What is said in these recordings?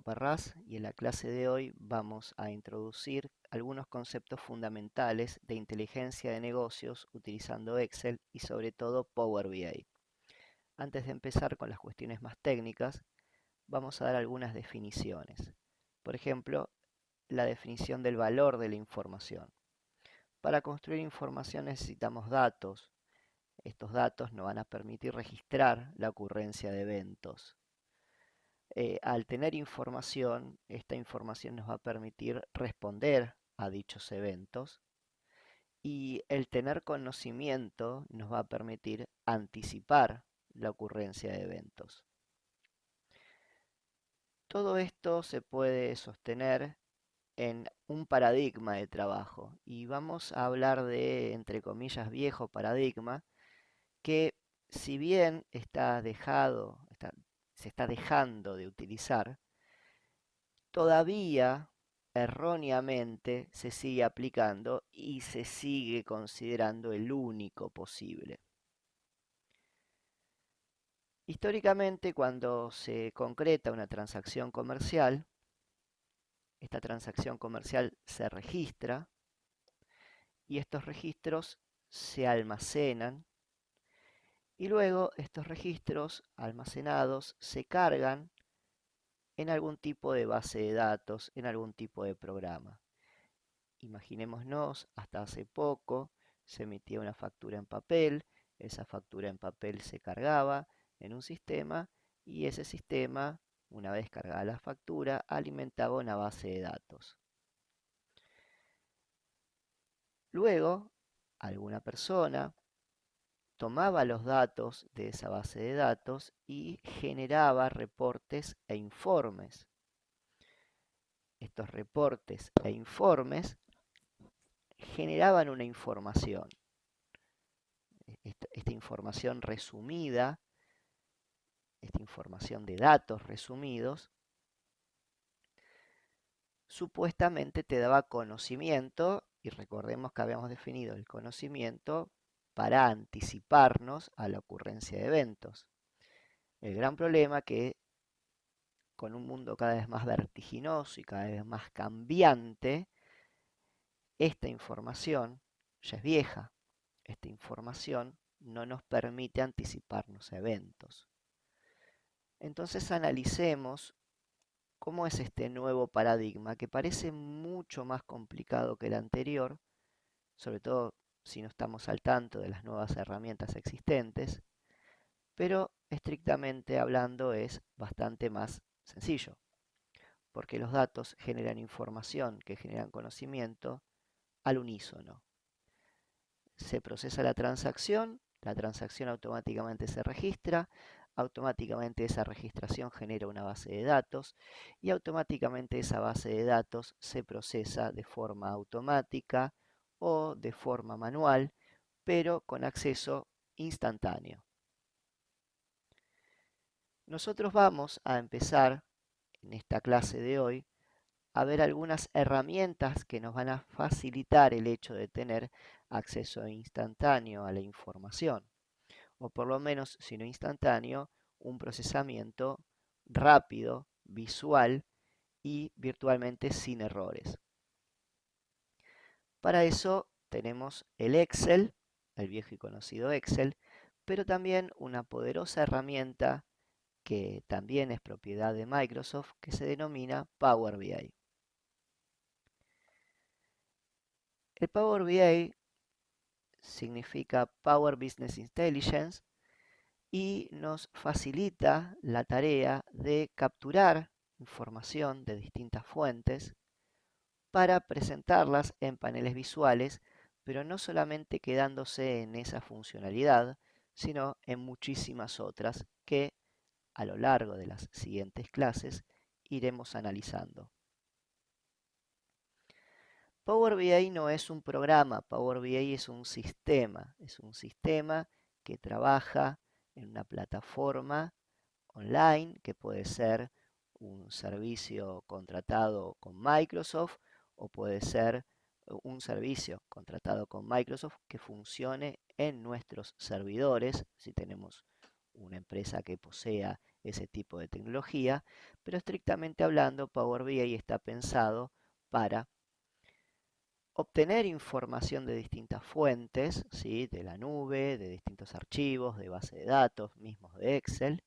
Parras y en la clase de hoy vamos a introducir algunos conceptos fundamentales de inteligencia de negocios utilizando Excel y sobre todo Power BI. Antes de empezar con las cuestiones más técnicas, vamos a dar algunas definiciones. Por ejemplo, la definición del valor de la información. Para construir información necesitamos datos. Estos datos nos van a permitir registrar la ocurrencia de eventos. Al tener información, esta información nos va a permitir responder a dichos eventos y el tener conocimiento nos va a permitir anticipar la ocurrencia de eventos. Todo esto se puede sostener en un paradigma de trabajo y vamos a hablar de, entre comillas, viejo paradigma que si bien se está dejando de utilizar, todavía erróneamente se sigue aplicando y se sigue considerando el único posible. Históricamente, cuando se concreta una transacción comercial, esta transacción comercial se registra y estos registros se almacenan y luego estos registros almacenados se cargan en algún tipo de base de datos, en algún tipo de programa. Imaginémonos, hasta hace poco se emitía una factura en papel, esa factura en papel se cargaba en un sistema y ese sistema, una vez cargada la factura, alimentaba una base de datos. Luego, alguna persona tomaba los datos de esa base de datos y generaba reportes e informes. Estos reportes e informes generaban una información. Esta información resumida, esta información de datos resumidos, supuestamente te daba conocimiento, y recordemos que habíamos definido el conocimiento para anticiparnos a la ocurrencia de eventos. El gran problema que con un mundo cada vez más vertiginoso y cada vez más cambiante, esta información ya es vieja. Esta información no nos permite anticiparnos a eventos. Entonces analicemos cómo es este nuevo paradigma que parece mucho más complicado que el anterior, sobre todo si no estamos al tanto de las nuevas herramientas existentes, pero estrictamente hablando es bastante más sencillo, porque los datos generan información que generan conocimiento al unísono. Se procesa la transacción automáticamente se registra, automáticamente esa registración genera una base de datos y automáticamente esa base de datos se procesa de forma automática o de forma manual, pero con acceso instantáneo. Nosotros vamos a empezar en esta clase de hoy a ver algunas herramientas que nos van a facilitar el hecho de tener acceso instantáneo a la información, o por lo menos, si no instantáneo, un procesamiento rápido, visual y virtualmente sin errores. Para eso tenemos el Excel, el viejo y conocido Excel, pero también una poderosa herramienta que también es propiedad de Microsoft, que se denomina Power BI. El Power BI significa Power Business Intelligence y nos facilita la tarea de capturar información de distintas fuentes para presentarlas en paneles visuales, pero no solamente quedándose en esa funcionalidad, sino en muchísimas otras que a lo largo de las siguientes clases iremos analizando. Power BI no es un programa, Power BI es un sistema que trabaja en una plataforma online que puede ser un servicio contratado con Microsoft o puede ser un servicio contratado con Microsoft que funcione en nuestros servidores, si tenemos una empresa que posea ese tipo de tecnología, pero estrictamente hablando, Power BI está pensado para obtener información de distintas fuentes, ¿sí? De la nube, de distintos archivos, de base de datos, mismos de Excel,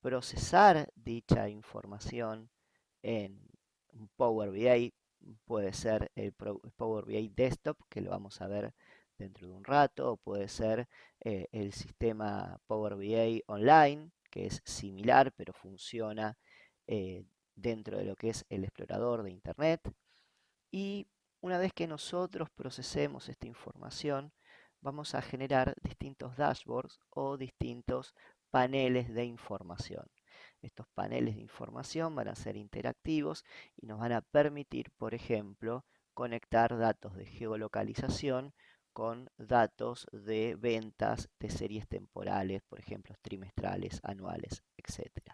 procesar dicha información en un Power BI, puede ser el Power BI Desktop, que lo vamos a ver dentro de un rato, o puede ser el sistema Power BI Online, que es similar, pero funciona eh, dentro de lo que es el explorador de Internet. Y una vez que nosotros procesemos esta información, vamos a generar distintos dashboards o distintos paneles de información. Estos paneles de información van a ser interactivos y nos van a permitir, por ejemplo, conectar datos de geolocalización con datos de ventas de series temporales, por ejemplo, trimestrales, anuales, etc.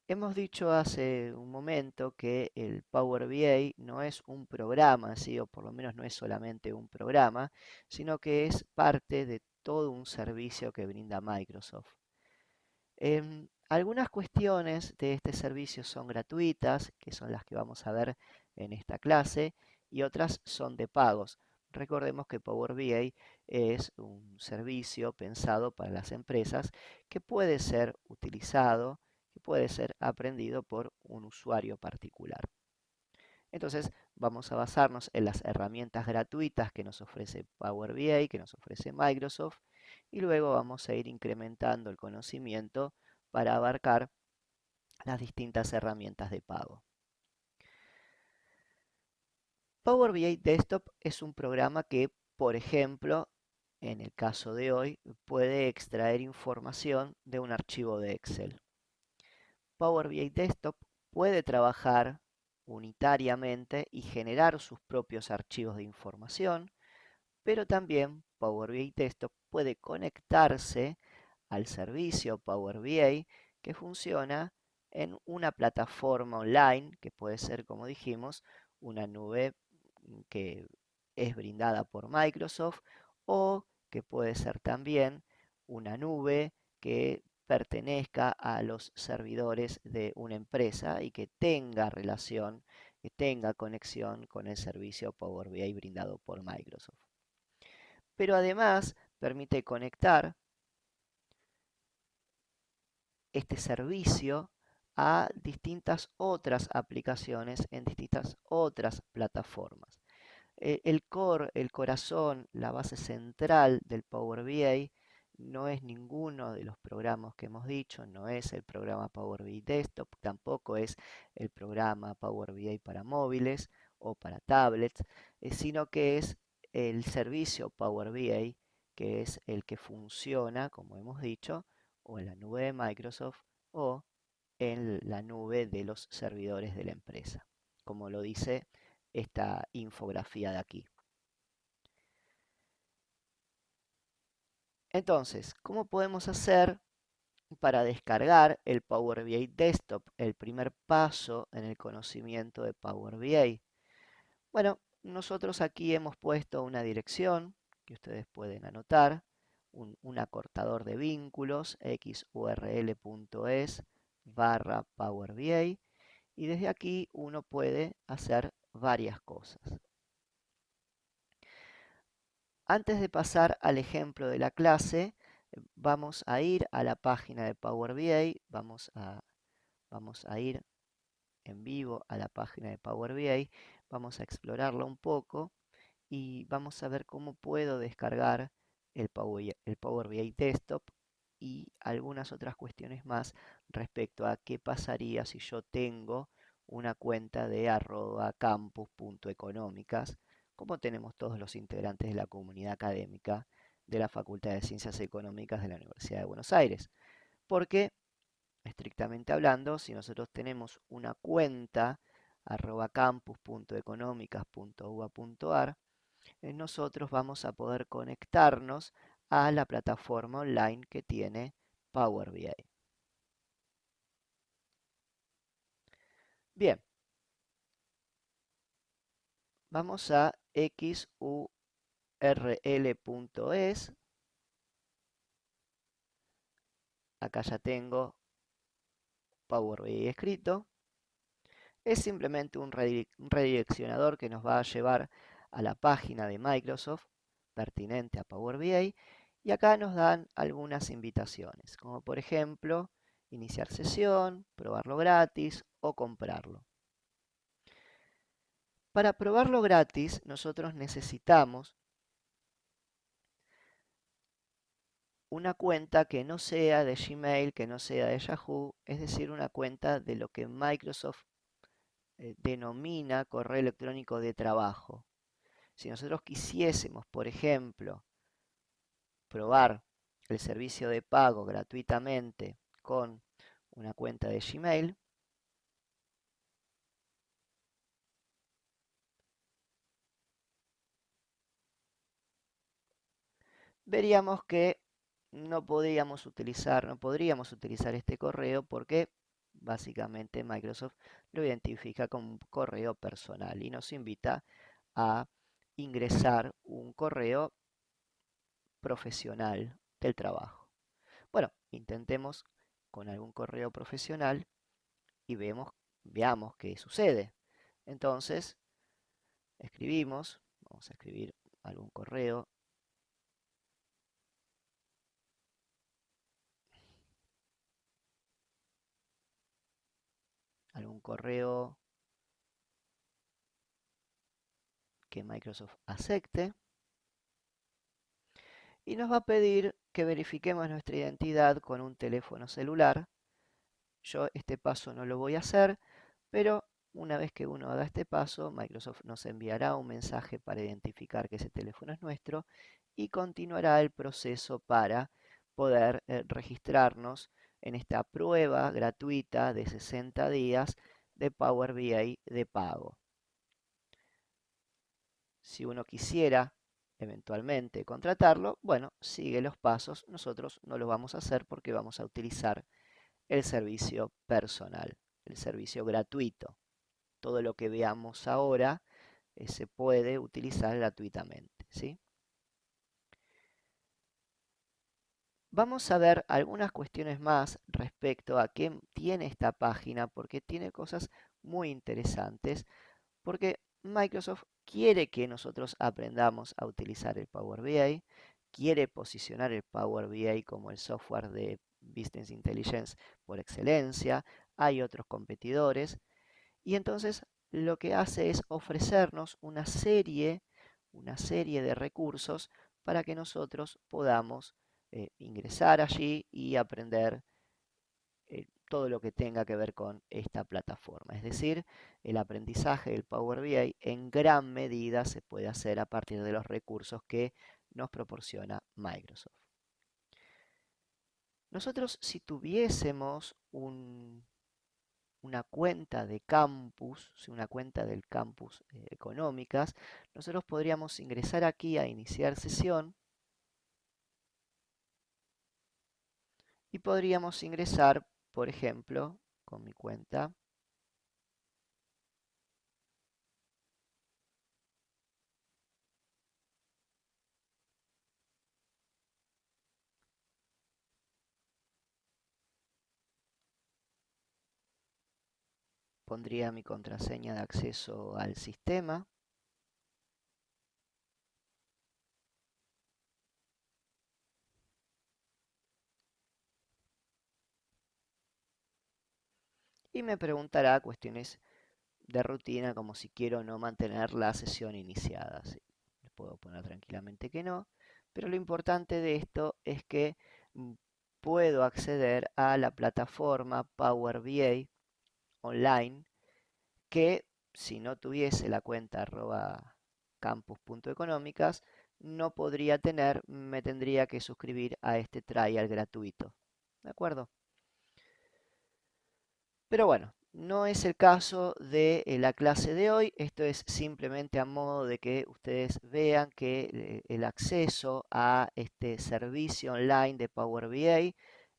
Hemos dicho hace un momento que el Power BI no es un programa, ¿sí? O por lo menos no es solamente un programa, sino que es parte de todo un servicio que brinda Microsoft. Algunas cuestiones de este servicio son gratuitas, que son las que vamos a ver en esta clase, y otras son de pagos. Recordemos que Power BI es un servicio pensado para las empresas que puede ser utilizado, que puede ser aprendido por un usuario particular. Entonces vamos a basarnos en las herramientas gratuitas que nos ofrece Power BI, que nos ofrece Microsoft, y luego vamos a ir incrementando el conocimiento para abarcar las distintas herramientas de pago. Power BI Desktop es un programa que, por ejemplo, en el caso de hoy, puede extraer información de un archivo de Excel. Power BI Desktop puede trabajar unitariamente y generar sus propios archivos de información, pero también Power BI Desktop puede conectarse al servicio Power BI que funciona en una plataforma online, que puede ser, como dijimos, una nube que es brindada por Microsoft, o que puede ser también una nube que pertenezca a los servidores de una empresa y que tenga relación, que tenga conexión con el servicio Power BI brindado por Microsoft. Pero además permite conectar este servicio a distintas otras aplicaciones en distintas otras plataformas. El core, el corazón, la base central del Power BI no es ninguno de los programas que hemos dicho, no es el programa Power BI Desktop, tampoco es el programa Power BI para móviles o para tablets, sino que es el servicio Power BI, que es el que funciona, como hemos dicho, o en la nube de Microsoft o en la nube de los servidores de la empresa, como lo dice esta infografía de aquí. Entonces, ¿cómo podemos hacer para descargar el Power BI Desktop, el primer paso en el conocimiento de Power BI? Bueno, nosotros aquí hemos puesto una dirección que ustedes pueden anotar, un acortador de vínculos, xurl.es/Power BI, y desde aquí uno puede hacer varias cosas. Antes de pasar al ejemplo de la clase, vamos a ir a la página de Power BI, vamos a ir en vivo a la página de Power BI, vamos a explorarla un poco y vamos a ver cómo puedo descargar el Power BI Desktop y algunas otras cuestiones más respecto a qué pasaría si yo tengo una cuenta de @campus.económicas, como tenemos todos los integrantes de la comunidad académica de la Facultad de Ciencias Económicas de la Universidad de Buenos Aires. Porque, estrictamente hablando, si nosotros tenemos una cuenta @campus.económicas.uba.ar, nosotros vamos a poder conectarnos a la plataforma online que tiene Power BI. Bien, vamos a xurl.es Acá ya tengo Power BI escrito. Es simplemente un redireccionador que nos va a llevar a la página de Microsoft pertinente a Power BI. Y acá nos dan algunas invitaciones, como por ejemplo, iniciar sesión, probarlo gratis o comprarlo. Para probarlo gratis, nosotros necesitamos una cuenta que no sea de Gmail, que no sea de Yahoo, es decir, una cuenta de lo que Microsoft denomina correo electrónico de trabajo. Si nosotros quisiésemos, por ejemplo, probar el servicio de pago gratuitamente con una cuenta de Gmail, veríamos que no podríamos utilizar este correo porque básicamente Microsoft lo identifica como un correo personal y nos invita a ingresar un correo profesional del trabajo. Bueno, intentemos con algún correo profesional y veamos qué sucede. Entonces, vamos a escribir algún correo, que Microsoft acepte y nos va a pedir que verifiquemos nuestra identidad con un teléfono celular. Yo este paso no lo voy a hacer, pero una vez que uno haga este paso, Microsoft nos enviará un mensaje para identificar que ese teléfono es nuestro y continuará el proceso para poder registrarnos en esta prueba gratuita de 60 días de Power BI de pago. Si uno quisiera eventualmente contratarlo, bueno, sigue los pasos. Nosotros no lo vamos a hacer porque vamos a utilizar el servicio personal, el servicio gratuito. Todo lo que veamos ahora se puede utilizar gratuitamente, ¿sí? Vamos a ver algunas cuestiones más respecto a qué tiene esta página, porque tiene cosas muy interesantes, porque Microsoft quiere que nosotros aprendamos a utilizar el Power BI, quiere posicionar el Power BI como el software de Business Intelligence por excelencia, hay otros competidores, y entonces lo que hace es ofrecernos una serie de recursos para que nosotros podamos ingresar allí y aprender todo lo que tenga que ver con esta plataforma. Es decir, el aprendizaje del Power BI en gran medida se puede hacer a partir de los recursos que nos proporciona Microsoft. Nosotros, si tuviésemos una cuenta de campus, una cuenta del campus económicas, nosotros podríamos ingresar aquí a iniciar sesión y podríamos ingresar, por ejemplo, con mi cuenta. Pondría mi contraseña de acceso al sistema. Y me preguntará cuestiones de rutina como si quiero o no mantener la sesión iniciada. Sí, le puedo poner tranquilamente que no, pero lo importante de esto es que mm, puedo acceder a la plataforma Power BI online que si no tuviese la cuenta @campus.económicas no podría tener, me tendría que suscribir a este trial gratuito. ¿De acuerdo? Pero bueno, no es el caso de la clase de hoy. Esto es simplemente a modo de que ustedes vean que el acceso a este servicio online de Power BI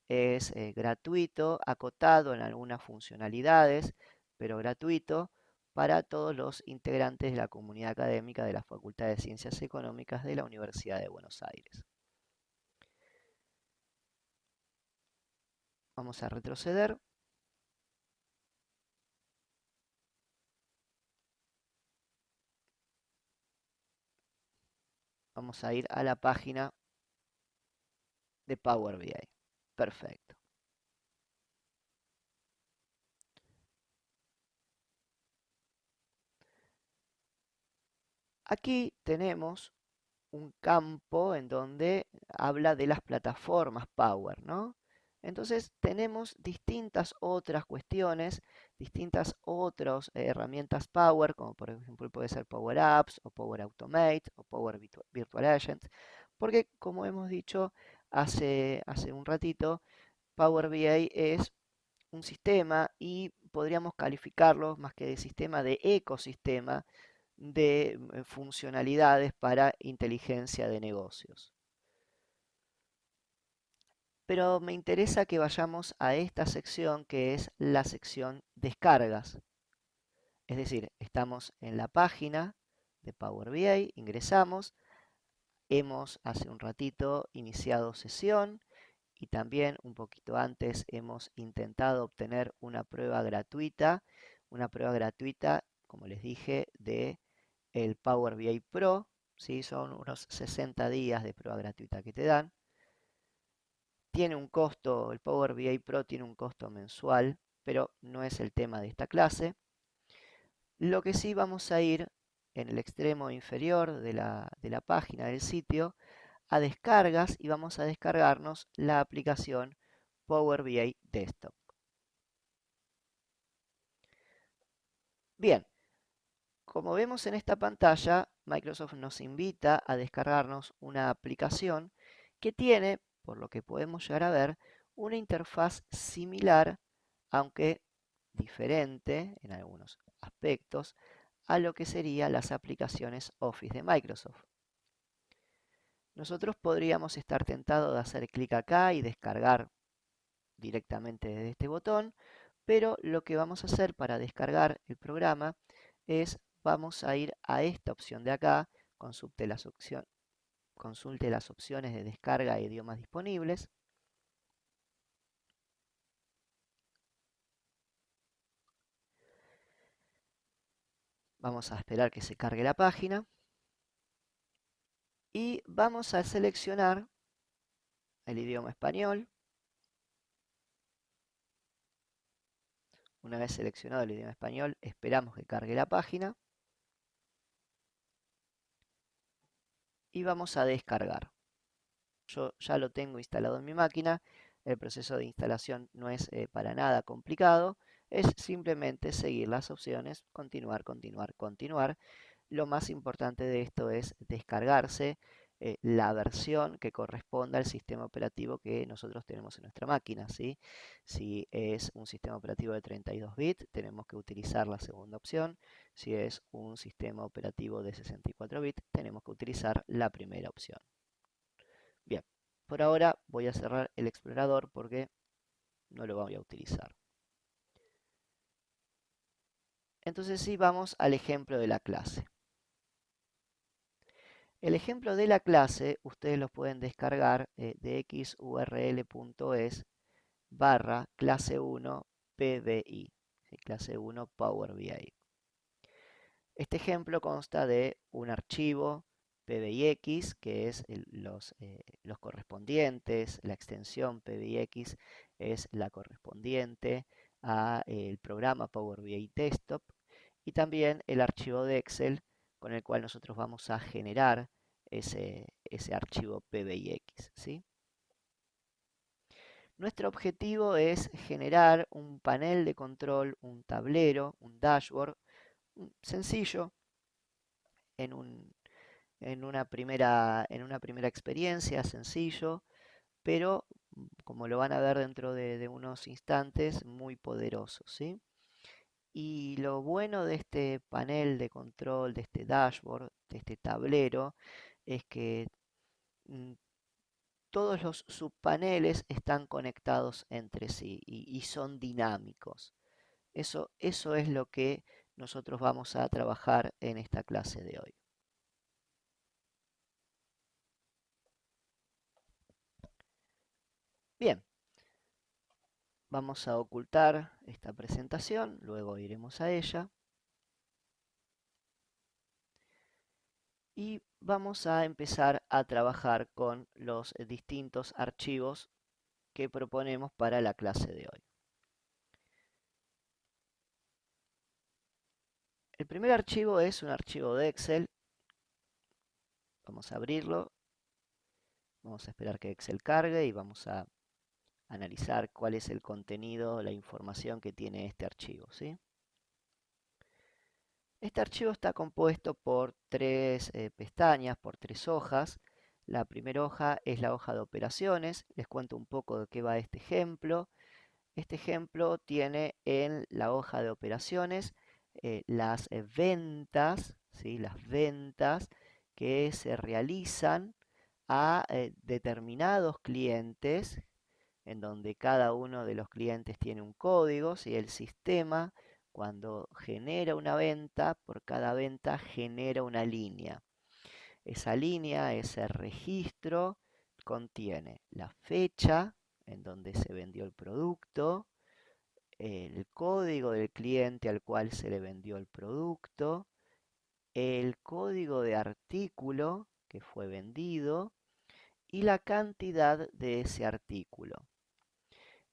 es gratuito, acotado en algunas funcionalidades, pero gratuito para todos los integrantes de la comunidad académica de la Facultad de Ciencias Económicas de la Universidad de Buenos Aires. Vamos a retroceder. Vamos a ir a la página de Power BI. Perfecto. Aquí tenemos un campo en donde habla de las plataformas Power, ¿no? Entonces tenemos distintas otras cuestiones, distintas otras herramientas Power, como por ejemplo puede ser Power Apps o Power Automate o Power Virtual Agent, porque como hemos dicho hace un ratito, Power BI es un sistema y podríamos calificarlo más que de sistema, de ecosistema de funcionalidades para inteligencia de negocios. Pero me interesa que vayamos a esta sección que es la sección descargas. Es decir, estamos en la página de Power BI, ingresamos, hemos hace un ratito iniciado sesión y también un poquito antes hemos intentado obtener una prueba gratuita, como les dije, de el Power BI Pro, ¿sí? Son unos 60 días de prueba gratuita que te dan. Tiene un costo, el Power BI Pro tiene un costo mensual, pero no es el tema de esta clase. Lo que sí vamos a ir en el extremo inferior de la página del sitio a descargas y vamos a descargarnos la aplicación Power BI Desktop. Bien, como vemos en esta pantalla, Microsoft nos invita a descargarnos una aplicación que tiene, por lo que podemos llegar a ver, una interfaz similar, aunque diferente en algunos aspectos, a lo que serían las aplicaciones Office de Microsoft. Nosotros podríamos estar tentados de hacer clic acá y descargar directamente desde este botón, pero lo que vamos a hacer para descargar el programa es vamos a ir a esta opción de acá, consulte las opciones de descarga de idiomas disponibles. Vamos a esperar que se cargue la página y vamos a seleccionar el idioma español. Una vez seleccionado el idioma español, esperamos que cargue la página y vamos a descargar. Yo ya lo tengo instalado en mi máquina. El proceso de instalación no es para nada complicado. Es simplemente seguir las opciones, continuar, continuar, continuar. Lo más importante de esto es descargarse la versión que corresponda al sistema operativo que nosotros tenemos en nuestra máquina, ¿sí? Si es un sistema operativo de 32 bits, tenemos que utilizar la segunda opción. Si es un sistema operativo de 64 bits, tenemos que utilizar la primera opción. Bien, por ahora voy a cerrar el explorador porque no lo voy a utilizar. Entonces sí, vamos al ejemplo de la clase. El ejemplo de la clase ustedes lo pueden descargar de xurl.es barra clase 1 PBI, ¿sí? Clase 1 Power BI. Este ejemplo consta de un archivo PBIX, que es los correspondientes, la extensión PBIX es la correspondiente al programa Power BI Desktop, y también el archivo de Excel con el cual nosotros vamos a generar ese archivo PBIX, ¿sí? Nuestro objetivo es generar un panel de control, un tablero, un dashboard sencillo en en una primera experiencia, sencillo, pero como lo van a ver dentro de unos instantes, muy poderoso, ¿sí? Y lo bueno de este panel de control, de este dashboard, de este tablero, es que mm, todos los subpaneles están conectados entre sí y son dinámicos. Eso es lo que nosotros vamos a trabajar en esta clase de hoy. Bien, Vamos a ocultar esta presentación, luego iremos a ella. Y vamos a empezar a trabajar con los distintos archivos que proponemos para la clase de hoy. El primer archivo es un archivo de Excel. Vamos a abrirlo. Vamos a esperar que Excel cargue y vamos a analizar cuál es el contenido, la información que tiene este archivo, ¿sí? Este archivo está compuesto por tres pestañas, por tres hojas. La primera hoja es la hoja de operaciones. Les cuento un poco de qué va este ejemplo. Este ejemplo tiene en la hoja de operaciones las ventas, ¿sí? Las ventas que se realizan a determinados clientes, en donde cada uno de los clientes tiene un código, ¿sí? El sistema, cuando genera una venta, por cada venta genera una línea. Esa línea, ese registro, contiene la fecha en donde se vendió el producto, el código del cliente al cual se le vendió el producto, el código de artículo que fue vendido y la cantidad de ese artículo.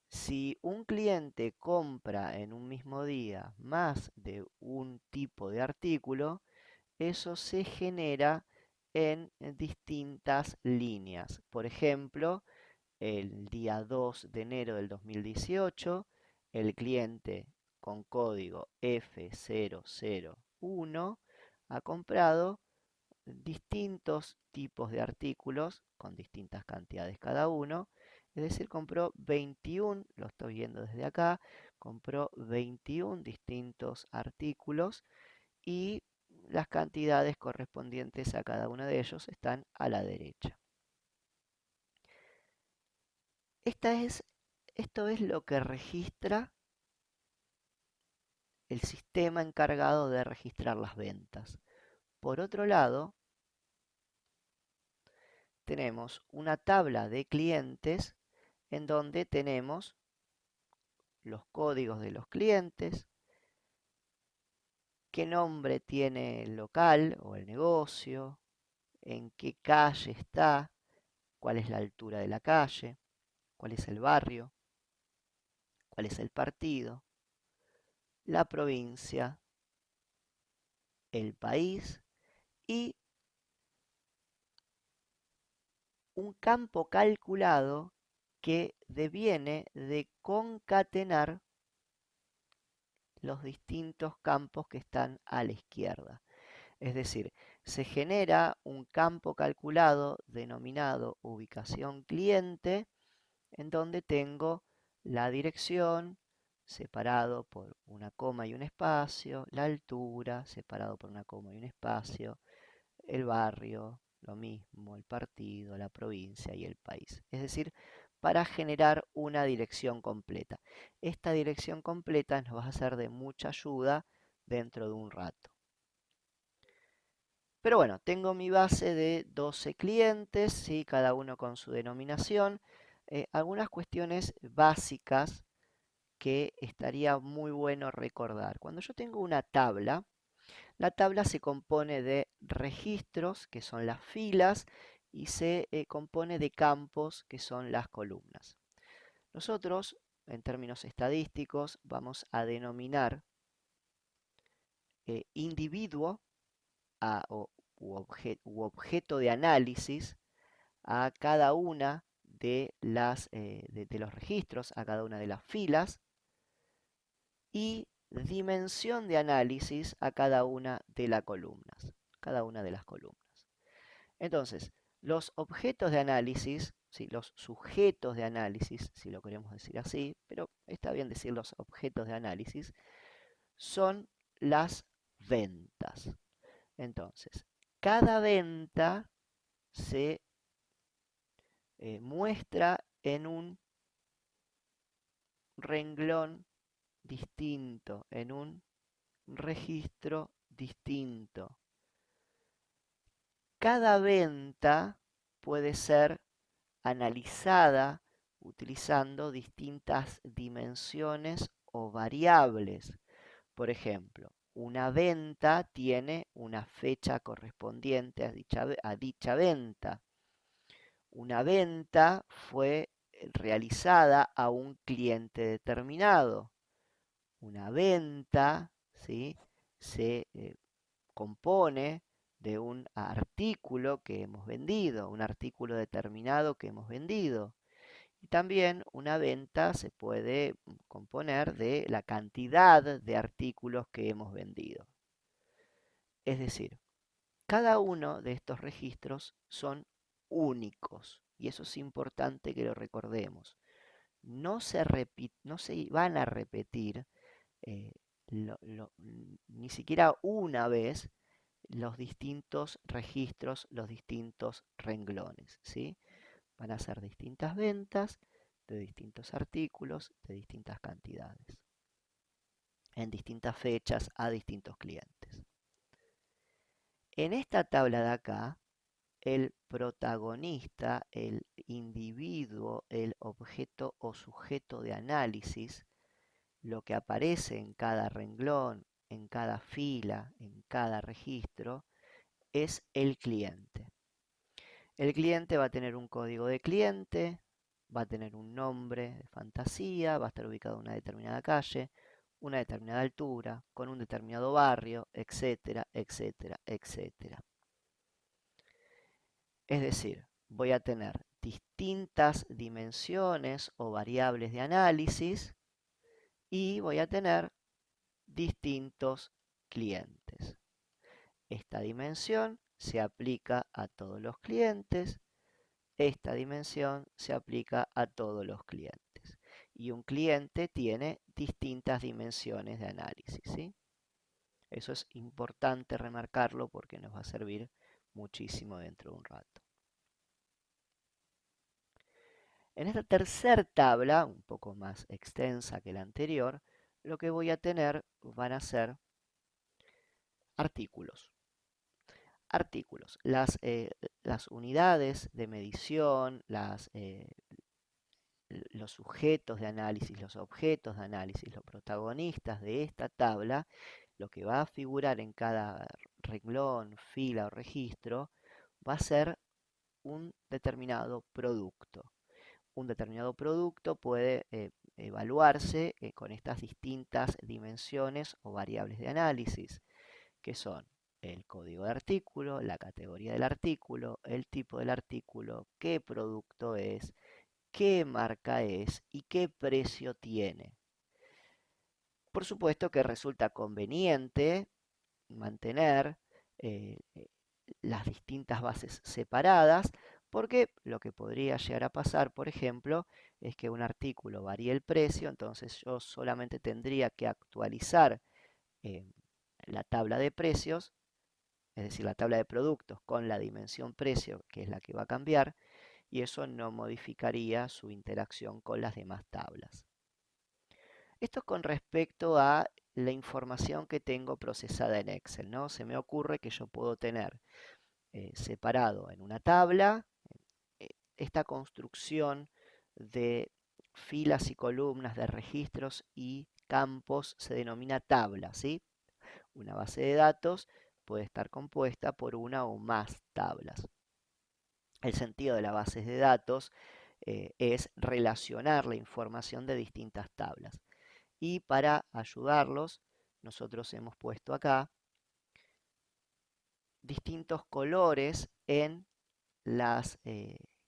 Si un cliente compra en un mismo día más de un tipo de artículo, eso se genera en distintas líneas. Por ejemplo, el día 2 de enero del 2018, el cliente con código F001 ha comprado distintos tipos de artículos con distintas cantidades cada uno. Es decir, compró 21, lo estoy viendo desde acá, compró 21 distintos artículos y las cantidades correspondientes a cada uno de ellos están a la derecha. Esto es lo que registra el sistema encargado de registrar las ventas. Por otro lado, tenemos una tabla de clientes en donde tenemos los códigos de los clientes, qué nombre tiene el local o el negocio, en qué calle está, cuál es la altura de la calle, cuál es el barrio, cuál es el partido, la provincia, el país y un campo calculado que deviene de concatenar los distintos campos que están a la izquierda. Es decir, se genera un campo calculado denominado ubicación cliente, en donde tengo la dirección separado por una coma y un espacio, la altura separado por una coma y un espacio, el barrio, lo mismo, el partido, la provincia y el país. Es decir, para generar una dirección completa. Esta dirección completa nos va a ser de mucha ayuda dentro de un rato. Pero bueno, tengo mi base de 12 clientes, ¿sí? Cada uno con su denominación. Algunas cuestiones básicas que estaría muy bueno recordar. Cuando yo tengo una tabla, la tabla se compone de registros, que son las filas, y se compone de campos, que son las columnas. Nosotros, en términos estadísticos, vamos a denominar individuo u objeto de análisis a cada una de los registros, a cada una de las filas, y dimensión de análisis a cada una de las columnas. Entonces, los objetos de análisis, ¿sí? Los sujetos de análisis, si lo queremos decir así, pero está bien decir los objetos de análisis, son las ventas. Entonces, cada venta se muestra en un renglón distinto, en un registro distinto. Cada venta puede ser analizada utilizando distintas dimensiones o variables. Por ejemplo, una venta tiene una fecha correspondiente a dicha venta. Una venta fue realizada a un cliente determinado. Una venta, ¿sí?, se compone de un artículo que hemos vendido, un artículo determinado que hemos vendido. Y también una venta se puede componer de la cantidad de artículos que hemos vendido. Es decir, cada uno de estos registros son únicos y eso es importante que lo recordemos. No se van a repetir eh, ni siquiera una vez los distintos registros, los distintos renglones, ¿sí? Van a ser distintas ventas de distintos artículos, de distintas cantidades, en distintas fechas a distintos clientes. En esta tabla de acá, el protagonista, el individuo, el objeto o sujeto de análisis, lo que aparece en cada renglón, en cada fila, en cada registro, es el cliente. El cliente va a tener un código de cliente, va a tener un nombre de fantasía, va a estar ubicado en una determinada calle, una determinada altura, con un determinado barrio, etcétera, etcétera, etcétera. Es decir, voy a tener distintas dimensiones o variables de análisis y voy a tener distintos clientes. Esta dimensión se aplica a todos los clientes, esta dimensión se aplica a todos los clientes. Y un cliente tiene distintas dimensiones de análisis, ¿sí? Eso es importante remarcarlo porque nos va a servir muchísimo dentro de un rato. En esta tercera tabla, un poco más extensa que la anterior, lo que voy a tener van a ser artículos. Artículos. Las unidades de medición, los sujetos de análisis, los objetos de análisis, los protagonistas de esta tabla, lo que va a figurar en cada renglón, fila o registro, va a ser un determinado producto. Un determinado producto puede evaluarse con estas distintas dimensiones o variables de análisis, que son el código de artículo, la categoría del artículo, el tipo del artículo, qué producto es, qué marca es y qué precio tiene. Por supuesto que resulta conveniente mantener las distintas bases separadas, porque lo que podría llegar a pasar, por ejemplo, es que un artículo varíe el precio, entonces yo solamente tendría que actualizar la tabla de precios, es decir, la tabla de productos con la dimensión precio, que es la que va a cambiar, y eso no modificaría su interacción con las demás tablas. Esto es con respecto a la información que tengo procesada en Excel, ¿no? Se me ocurre que yo puedo tener separado en una tabla esta construcción de filas y columnas de registros y campos se denomina tabla, ¿sí? Una base de datos puede estar compuesta por una o más tablas. El sentido de las bases de datos es relacionar la información de distintas tablas. Y para ayudarlos, nosotros hemos puesto acá distintos colores en las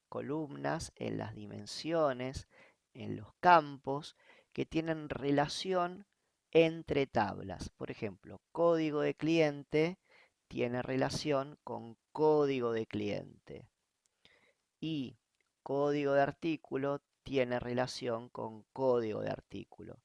columnas, en las dimensiones, en los campos que tienen relación entre tablas. Por ejemplo, código de cliente tiene relación con código de cliente y código de artículo tiene relación con código de artículo.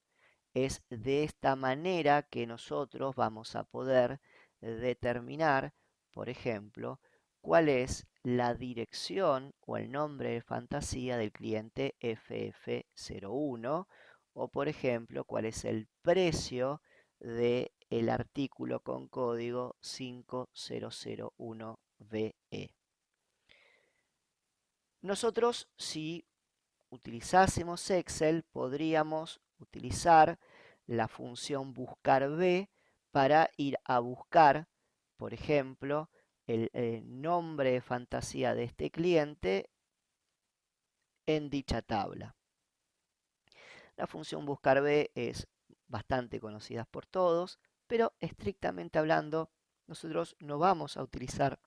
Es de esta manera que nosotros vamos a poder determinar, por ejemplo, cuál es la dirección o el nombre de fantasía del cliente FF01 o, por ejemplo, cuál es el precio del artículo con código 5001BE. Nosotros, si utilizásemos Excel, podríamos utilizar la función buscar B para ir a buscar, por ejemplo, el nombre de fantasía de este cliente en dicha tabla. La función buscar B es bastante conocida por todos, pero estrictamente hablando, nosotros no vamos a utilizar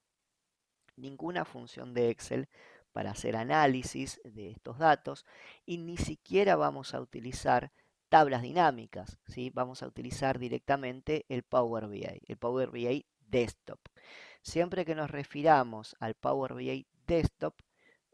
ninguna función de Excel para hacer análisis de estos datos y ni siquiera vamos a utilizar tablas dinámicas, ¿sí? Vamos a utilizar directamente el Power BI, el Power BI Desktop. Siempre que nos refiramos al Power BI Desktop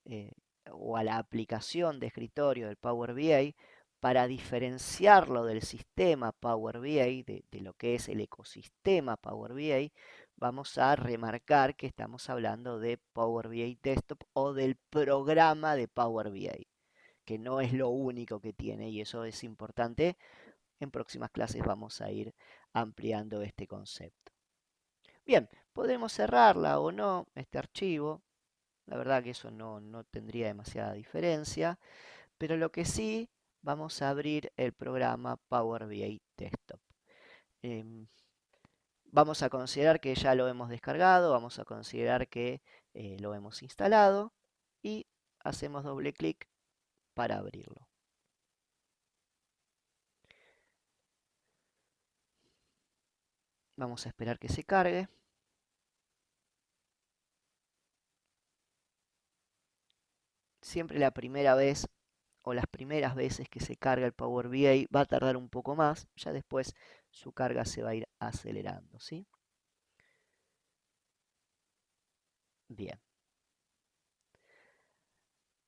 eh, o a la aplicación de escritorio del Power BI, para diferenciarlo del sistema Power BI, de lo que es el ecosistema Power BI, vamos a remarcar que estamos hablando de Power BI Desktop o del programa de Power BI, que no es lo único que tiene y eso es importante. En próximas clases vamos a ir ampliando este concepto. Bien, podremos cerrarla o no, este archivo. La verdad que eso no tendría demasiada diferencia, pero lo que sí, vamos a abrir el programa Power BI Desktop. Em, Vamos a considerar que ya lo hemos descargado, vamos a considerar que lo hemos instalado y hacemos doble clic para abrirlo. Vamos a esperar que se cargue. Siempre la primera vez o las primeras veces que se carga el Power BI va a tardar un poco más, ya después su carga se va a ir acelerando, ¿sí? Bien.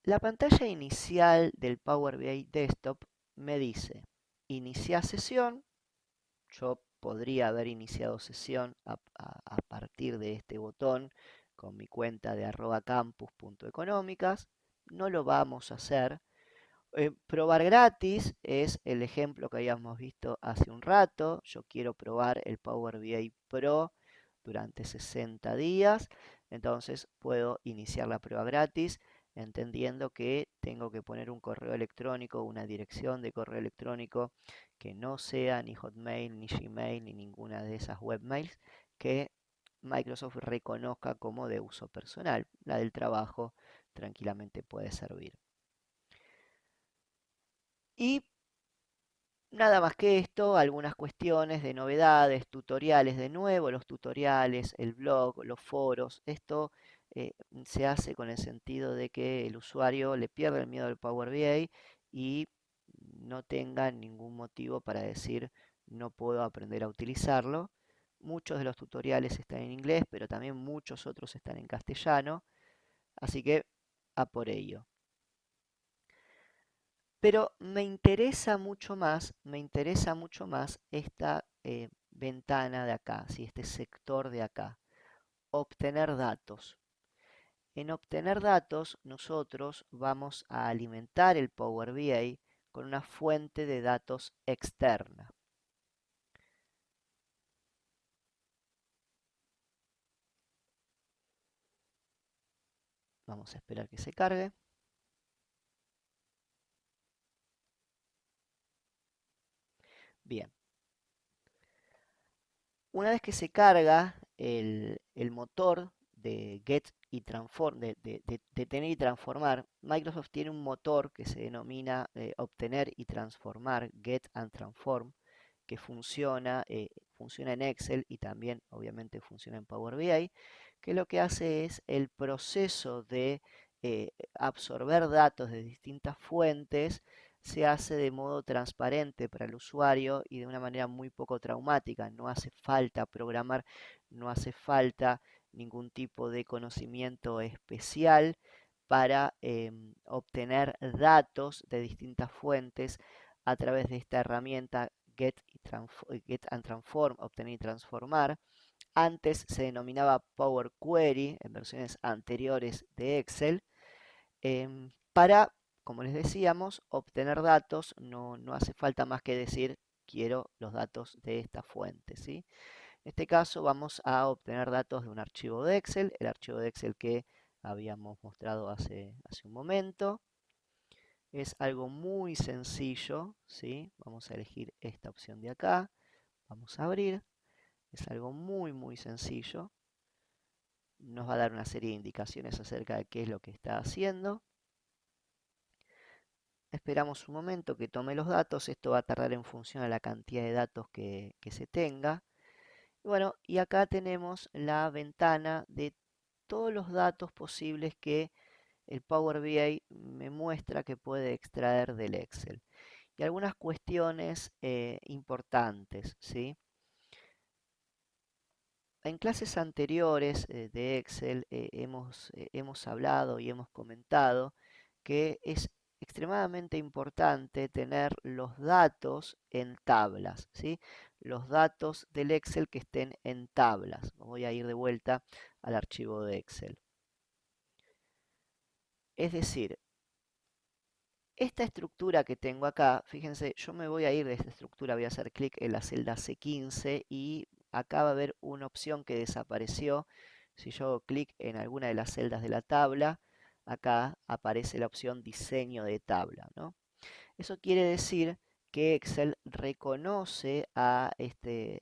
La pantalla inicial del Power BI Desktop me dice, inicia sesión. Yo podría haber iniciado sesión a partir de este botón con mi cuenta de @campus.económicas. No lo vamos a hacer. Probar gratis es el ejemplo que habíamos visto hace un rato. Yo quiero probar el Power BI Pro durante 60 días. Entonces puedo iniciar la prueba gratis entendiendo que tengo que poner un correo electrónico, una dirección de correo electrónico que no sea ni Hotmail, ni Gmail, ni ninguna de esas webmails que Microsoft reconozca como de uso personal. La del trabajo tranquilamente puede servir. Y nada más que esto, algunas cuestiones de novedades, tutoriales de nuevo, los tutoriales, el blog, los foros. Esto se hace con el sentido de que el usuario le pierda el miedo al Power BI y no tenga ningún motivo para decir no puedo aprender a utilizarlo. Muchos de los tutoriales están en inglés, pero también muchos otros están en castellano, así que a por ello. Pero me interesa mucho más esta ventana de acá, ¿sí? Este sector de acá, obtener datos. En obtener datos, nosotros vamos a alimentar el Power BI con una fuente de datos externa. Vamos a esperar que se cargue. Bien. Una vez que se carga el motor de Get y Transform, de tener y transformar, Microsoft tiene un motor que se denomina obtener y transformar, Get and Transform, que funciona en Excel y también obviamente funciona en Power BI, que lo que hace es el proceso de absorber datos de distintas fuentes se hace de modo transparente para el usuario y de una manera muy poco traumática. No hace falta programar, no hace falta ningún tipo de conocimiento especial para obtener datos de distintas fuentes a través de esta herramienta Get and Transform, obtener y transformar. Antes se denominaba Power Query en versiones anteriores de Excel. Para, como les decíamos, obtener datos no hace falta más que decir quiero los datos de esta fuente, ¿sí? En este caso vamos a obtener datos de un archivo de Excel, el archivo de Excel que habíamos mostrado hace un momento. Es algo muy sencillo, ¿sí? Vamos a elegir esta opción de acá. Vamos a abrir. Es algo muy sencillo. Nos va a dar una serie de indicaciones acerca de qué es lo que está haciendo. Esperamos un momento que tome los datos. Esto va a tardar en función a la cantidad de datos que se tenga. Bueno, y acá tenemos la ventana de todos los datos posibles que el Power BI me muestra que puede extraer del Excel. Y algunas cuestiones importantes, ¿sí? En clases anteriores de Excel hemos hablado y hemos comentado que es extremadamente importante tener los datos en tablas, ¿sí? Los datos del Excel que estén en tablas. Voy a ir de vuelta al archivo de Excel. Es decir, esta estructura que tengo acá, fíjense, yo me voy a ir de esta estructura, voy a hacer clic en la celda C15 y acá va a haber una opción que desapareció. Si yo hago clic en alguna de las celdas de la tabla, acá aparece la opción diseño de tabla, ¿no? Eso quiere decir que Excel reconoce a este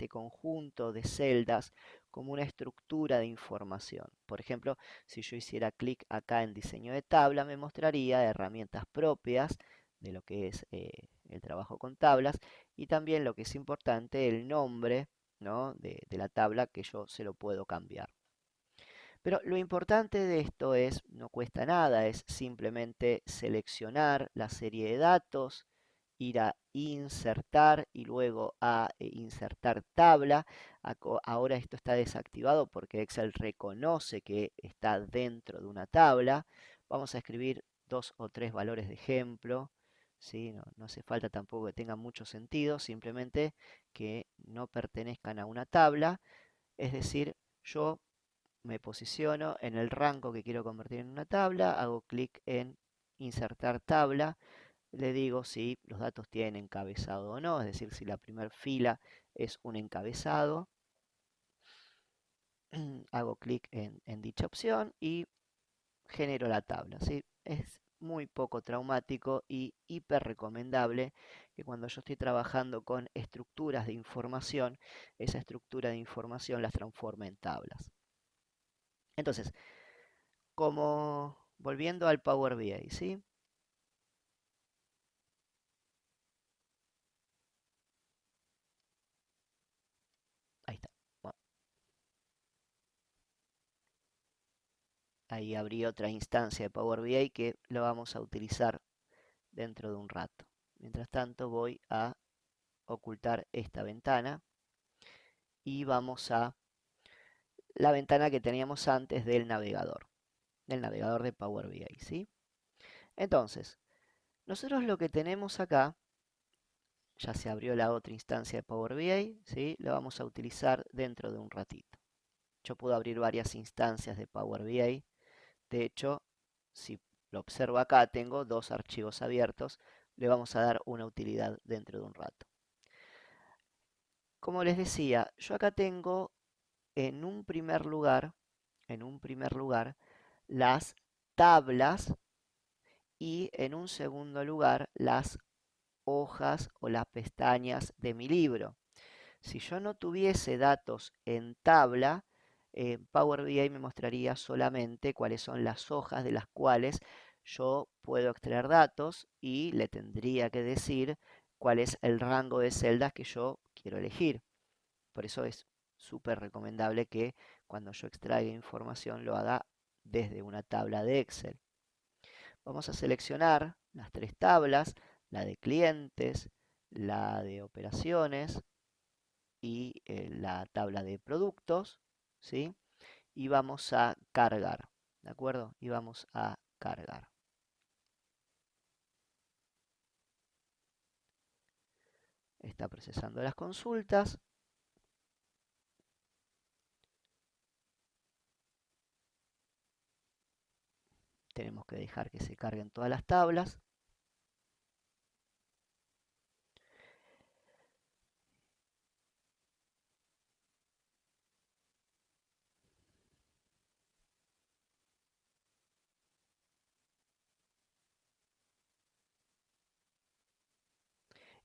conjunto de celdas como una estructura de información. Por ejemplo, si yo hiciera clic acá en diseño de tabla, me mostraría herramientas propias de lo que es el trabajo con tablas y también lo que es importante, el nombre, ¿no? de la tabla que yo se lo puedo cambiar. Pero lo importante de esto es, no cuesta nada, es simplemente seleccionar la serie de datos, ir a insertar y luego a insertar tabla. Ahora esto está desactivado porque Excel reconoce que está dentro de una tabla. Vamos a escribir 2 o 3 valores de ejemplo. ¿Sí? No hace falta tampoco que tengan mucho sentido, simplemente que no pertenezcan a una tabla. Es decir, yo me posiciono en el rango que quiero convertir en una tabla, hago clic en insertar tabla, le digo si los datos tienen encabezado o no, es decir, si la primera fila es un encabezado, hago clic en dicha opción y genero la tabla, ¿sí? Es muy poco traumático y hiper recomendable que cuando yo estoy trabajando con estructuras de información, esa estructura de información las transforme en tablas. Entonces, como volviendo al Power BI, ¿sí? Ahí está. Bueno, ahí abrí otra instancia de Power BI que lo vamos a utilizar dentro de un rato. Mientras tanto voy a ocultar esta ventana y vamos a la ventana que teníamos antes del navegador de Power BI, ¿sí? Entonces, nosotros lo que tenemos acá, ya se abrió la otra instancia de Power BI, ¿sí? Lo vamos a utilizar dentro de un ratito. Yo puedo abrir varias instancias de Power BI. De hecho, si lo observo acá, tengo 2 archivos abiertos. Le vamos a dar una utilidad dentro de un rato. Como les decía, yo acá tengo en un primer lugar, las tablas y en un segundo lugar las hojas o las pestañas de mi libro. Si yo no tuviese datos en tabla, Power BI me mostraría solamente cuáles son las hojas de las cuales yo puedo extraer datos y le tendría que decir cuál es el rango de celdas que yo quiero elegir. Por eso es súper recomendable que cuando yo extraiga información lo haga desde una tabla de Excel. Vamos a seleccionar las 3 tablas, la de clientes, la de operaciones y la tabla de productos, ¿sí? Y vamos a cargar, ¿de acuerdo? Y vamos a cargar. Está procesando las consultas. Tenemos que dejar que se carguen todas las tablas.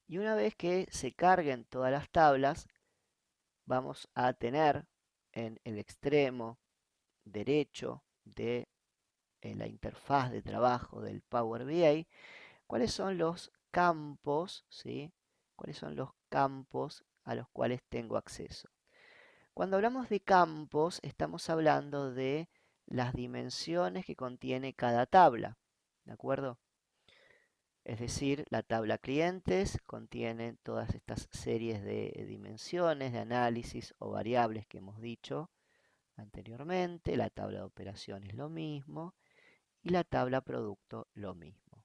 Y una vez que se carguen todas las tablas, vamos a tener en el extremo derecho de la interfaz de trabajo del Power BI cuáles son los campos, ¿sí? ¿Cuáles son los campos a los cuales tengo acceso? Cuando hablamos de campos, estamos hablando de las dimensiones que contiene cada tabla, ¿de acuerdo? Es decir, la tabla clientes contiene todas estas series de dimensiones, de análisis o variables que hemos dicho anteriormente. La tabla de operaciones lo mismo y la tabla producto lo mismo.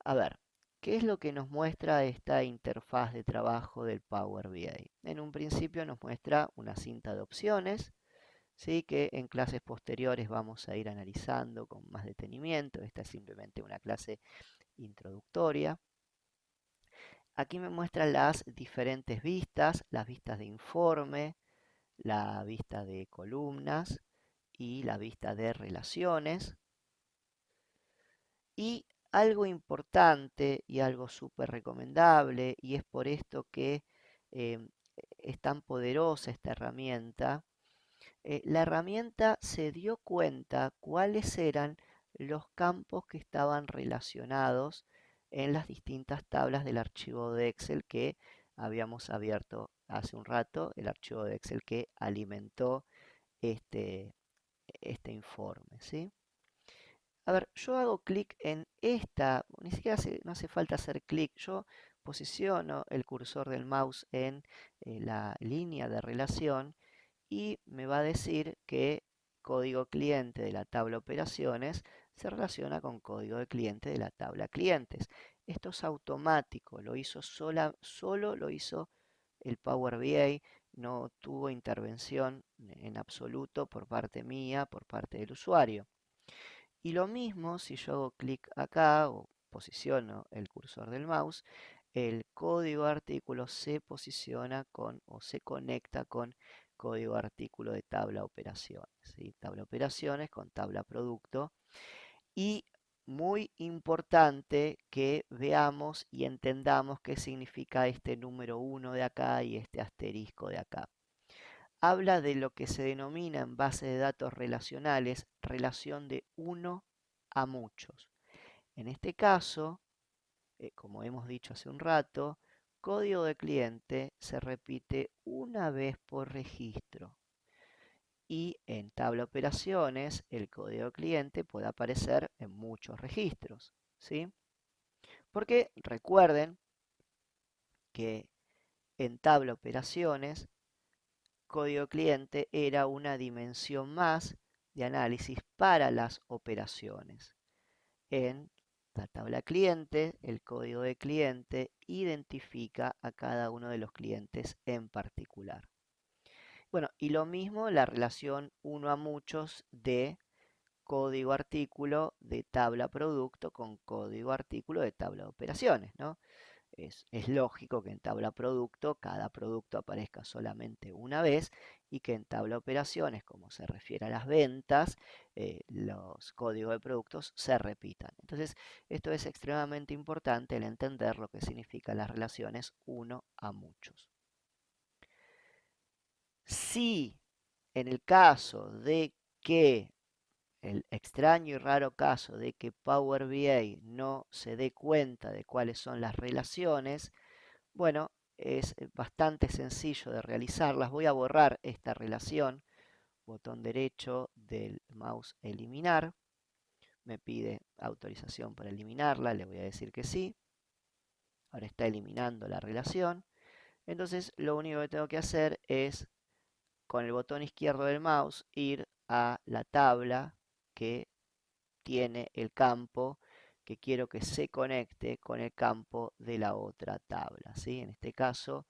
A ver, ¿qué es lo que nos muestra esta interfaz de trabajo del Power BI? En un principio nos muestra una cinta de opciones, ¿sí? Que en clases posteriores vamos a ir analizando con más detenimiento. Esta es simplemente una clase introductoria. Aquí me muestran las diferentes vistas, las vistas de informe, la vista de columnas y la vista de relaciones. Y algo importante y algo súper recomendable, y es por esto que eh, es tan poderosa esta herramienta, la herramienta se dio cuenta cuáles eran los campos que estaban relacionados en las distintas tablas del archivo de Excel que habíamos abierto hace un rato, el archivo de Excel que alimentó este informe, ¿sí? A ver, yo hago clic en esta, ni siquiera no hace falta hacer clic, yo posiciono el cursor del mouse en la línea de relación y me va a decir que código cliente de la tabla operaciones se relaciona con código de cliente de la tabla clientes. Esto es automático, lo hizo solo lo hizo el Power BI, no tuvo intervención en absoluto por parte mía, por parte del usuario. Y lo mismo si yo hago clic acá o posiciono el cursor del mouse, el código de artículo se posiciona con o se conecta con código de artículo de tabla operaciones, ¿sí? Tabla operaciones con tabla producto. Y muy importante que veamos y entendamos qué significa este número 1 de acá y este asterisco de acá. Habla de lo que se denomina en base de datos relacionales relación de uno a muchos. En este caso, como hemos dicho hace un rato, código de cliente se repite una vez por registro. Y en tabla operaciones, el código de cliente puede aparecer en muchos registros, ¿sí? Porque recuerden que en tabla operaciones código cliente era una dimensión más de análisis para las operaciones. En la tabla cliente, el código de cliente identifica a cada uno de los clientes en particular. Bueno, y lo mismo la relación uno a muchos de código artículo de tabla producto con código artículo de tabla de operaciones, ¿no? Es lógico que en tabla producto cada producto aparezca solamente una vez y que en tabla operaciones, como se refiere a las ventas, los códigos de productos se repitan. Entonces, esto es extremadamente importante el entender lo que significan las relaciones uno a muchos. Si en el caso de que el extraño y raro caso de que Power BI no se dé cuenta de cuáles son las relaciones, bueno, es bastante sencillo de realizarlas. Voy a borrar esta relación. Botón derecho del mouse eliminar. Me pide autorización para eliminarla. Le voy a decir que sí. Ahora está eliminando la relación. Entonces lo único que tengo que hacer es con el botón izquierdo del mouse ir a la tabla que tiene el campo que quiero que se conecte con el campo de la otra tabla, ¿sí? En este caso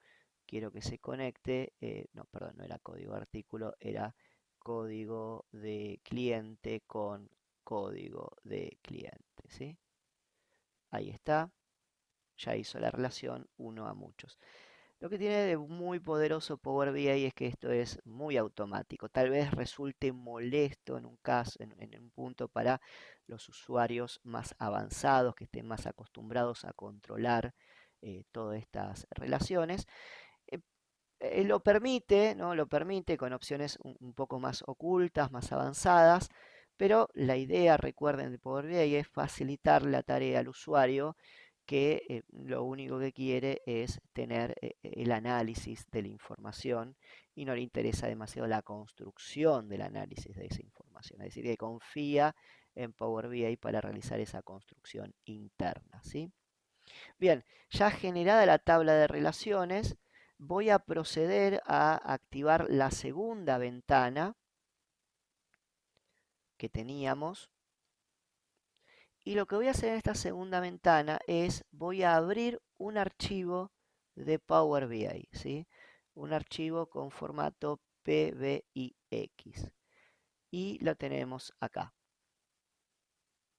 quiero que se conecte, no, perdón, no era código de artículo, era código de cliente con código de cliente, ¿sí? Ahí está, ya hizo la relación uno a muchos. Lo que tiene de muy poderoso Power BI es que esto es muy automático. Tal vez resulte molesto en un caso, en un punto para los usuarios más avanzados, que estén más acostumbrados a controlar todas estas relaciones. Lo permite, ¿no? Lo permite con opciones un poco más ocultas, más avanzadas, pero la idea, recuerden, de Power BI es facilitar la tarea al usuario que lo único que quiere es tener el análisis de la información y no le interesa demasiado la construcción del análisis de esa información. Es decir, que confía en Power BI para realizar esa construcción interna, ¿sí? Bien, ya generada la tabla de relaciones, voy a proceder a activar la segunda ventana que teníamos. Y lo que voy a hacer en esta segunda ventana es, voy a abrir un archivo de Power BI, ¿sí? Un archivo con formato PBIX. Y lo tenemos acá,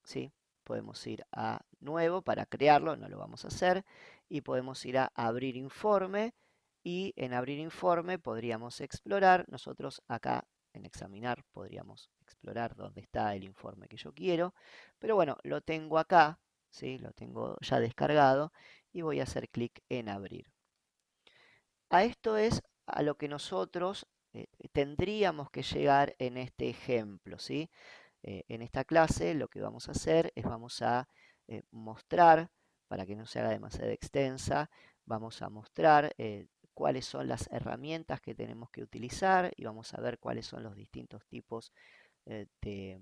¿sí? Podemos ir a nuevo para crearlo, no lo vamos a hacer. Y podemos ir a abrir informe. Y en abrir informe podríamos explorar. Nosotros acá en examinar podríamos explorar dónde está el informe que yo quiero. Pero bueno, lo tengo acá, ¿sí? Lo tengo ya descargado y voy a hacer clic en abrir. A esto es a lo que nosotros tendríamos que llegar en este ejemplo, ¿sí? En esta clase lo que vamos a hacer es vamos a mostrar, para que no se haga demasiado extensa, vamos a mostrar cuáles son las herramientas que tenemos que utilizar y vamos a ver cuáles son los distintos tipos eh, de,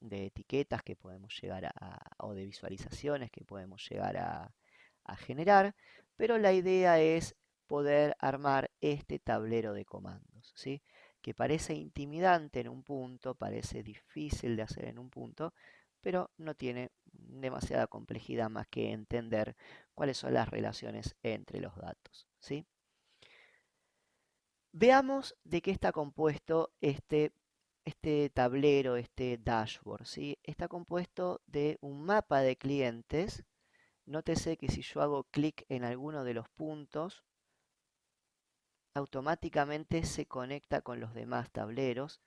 de etiquetas que podemos llegar o de visualizaciones que podemos llegar a generar, pero la idea es poder armar este tablero de comandos, ¿sí? Que parece intimidante en un punto, parece difícil de hacer en un punto, pero no tiene demasiada complejidad más que entender cuáles son las relaciones entre los datos, ¿sí? Veamos de qué está compuesto este tablero, este dashboard, ¿sí? Está compuesto de un mapa de clientes. Nótese que si yo hago clic en alguno de los puntos, automáticamente se conecta con los demás tableros.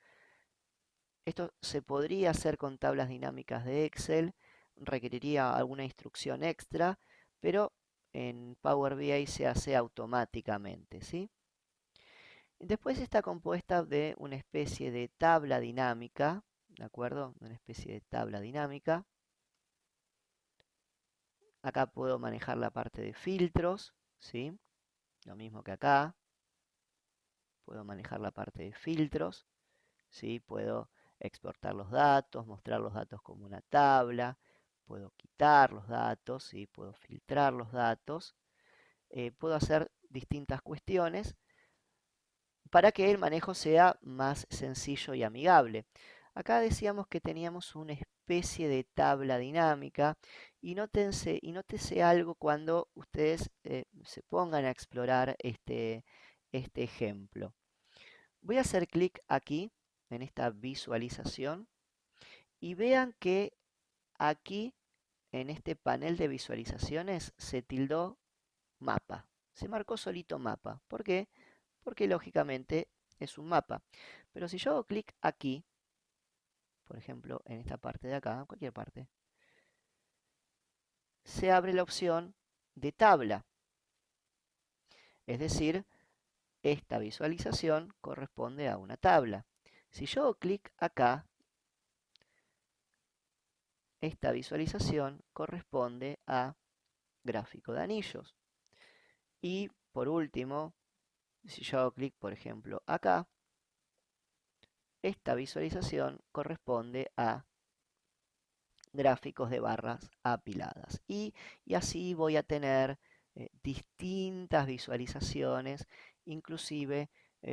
Esto se podría hacer con tablas dinámicas de Excel, requeriría alguna instrucción extra, pero en Power BI se hace automáticamente, ¿sí? Después está compuesta de una especie de tabla dinámica, ¿de acuerdo? Una especie de tabla dinámica. Acá puedo manejar la parte de filtros, ¿sí? Lo mismo que acá. Puedo manejar la parte de filtros, ¿sí? Puedo exportar los datos, mostrar los datos como una tabla, puedo quitar los datos, ¿sí? Puedo filtrar los datos, puedo hacer distintas cuestiones para que el manejo sea más sencillo y amigable. Acá decíamos que teníamos una especie de tabla dinámica y nótese algo cuando ustedes se pongan a explorar este ejemplo. Voy a hacer clic aquí en esta visualización y vean que aquí en este panel de visualizaciones se tildó mapa. Se marcó solito mapa. ¿Por qué? Porque lógicamente es un mapa. Pero si yo hago clic aquí, por ejemplo, en esta parte de acá, en cualquier parte, se abre la opción de tabla. Es decir, esta visualización corresponde a una tabla. Si yo hago clic acá, esta visualización corresponde a gráfico de anillos. Y por último, si yo hago clic, por ejemplo, acá, esta visualización corresponde a gráficos de barras apiladas. Y así voy a tener distintas visualizaciones, inclusive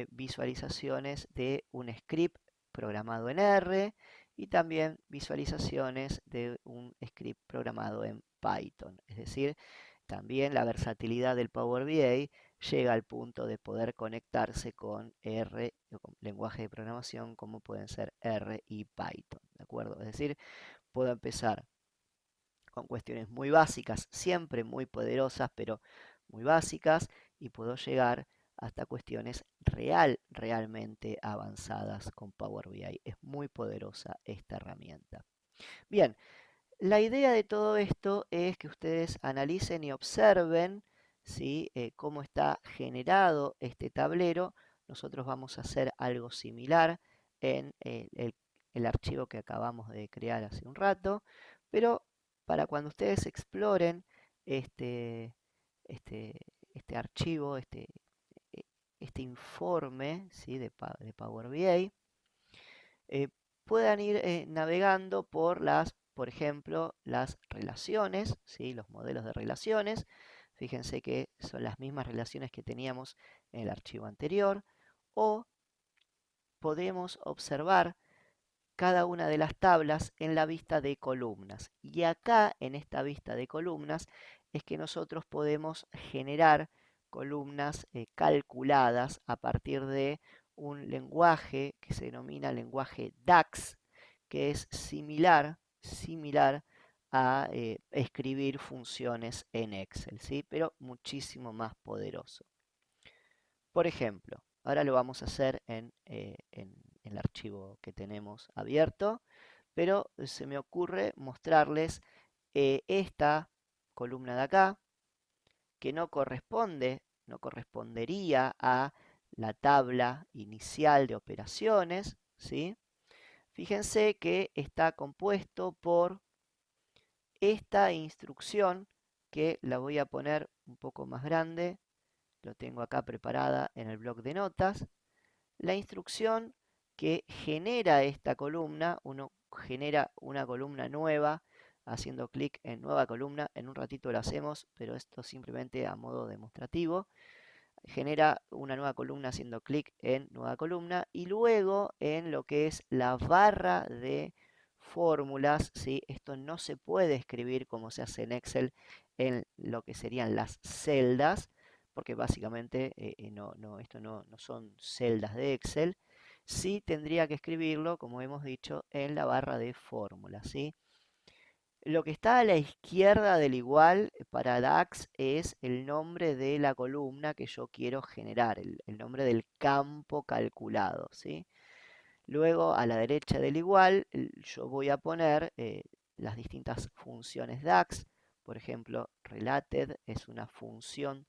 visualizaciones de un script programado en R y también visualizaciones de un script programado en Python. Es decir, también la versatilidad del Power BI llega al punto de poder conectarse con R, con lenguaje de programación como pueden ser R y Python, ¿de acuerdo? Es decir, puedo empezar con cuestiones muy básicas, siempre muy poderosas, pero muy básicas, y puedo llegar hasta cuestiones realmente avanzadas con Power BI. Es muy poderosa esta herramienta. Bien, la idea de todo esto es que ustedes analicen y observen ¿sí? Cómo está generado este tablero, nosotros vamos a hacer algo similar en el archivo que acabamos de crear hace un rato, pero para cuando ustedes exploren este, este, este archivo, e- este informe, ¿sí? de Power BI, eh, puedan ir navegando por ejemplo, las relaciones, ¿sí? Los modelos de relaciones. Fíjense que son las mismas relaciones que teníamos en el archivo anterior. O podemos observar cada una de las tablas en la vista de columnas. Y acá, en esta vista de columnas, es que nosotros podemos generar columnas calculadas a partir de un lenguaje que se denomina lenguaje DAX, que es similar a escribir funciones en Excel, ¿sí? Pero muchísimo más poderoso. Por ejemplo, ahora lo vamos a hacer en el archivo que tenemos abierto, pero se me ocurre mostrarles esta columna de acá, que no correspondería a la tabla inicial de operaciones, ¿sí? Fíjense que está compuesto por esta instrucción, que la voy a poner un poco más grande, lo tengo acá preparada en el bloc de notas. La instrucción que genera esta columna, uno genera una columna nueva haciendo clic en nueva columna. En un ratito lo hacemos, pero esto simplemente a modo demostrativo. Genera una nueva columna haciendo clic en nueva columna y luego en lo que es la barra de fórmulas, ¿sí? Esto no se puede escribir como se hace en Excel en lo que serían las celdas, porque básicamente esto no son celdas de Excel. Sí tendría que escribirlo, como hemos dicho, en la barra de fórmulas, ¿sí? Lo que está a la izquierda del igual para DAX es el nombre de la columna que yo quiero generar, el nombre del campo calculado, ¿sí? Luego, a la derecha del igual, yo voy a poner las distintas funciones DAX. Por ejemplo, related es una función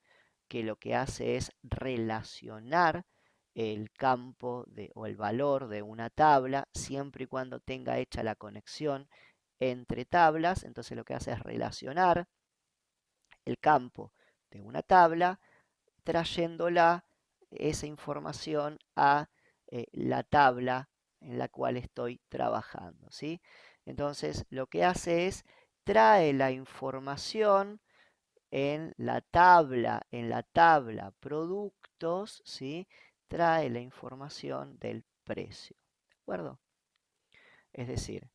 que lo que hace es relacionar el campo o el valor de una tabla siempre y cuando tenga hecha la conexión entre tablas. Entonces lo que hace es relacionar el campo de una tabla trayéndola esa información a la tabla en la cual estoy trabajando, ¿sí? Entonces lo que hace es trae la información en la tabla productos, ¿sí? Trae la información del precio, ¿de acuerdo? Es decir,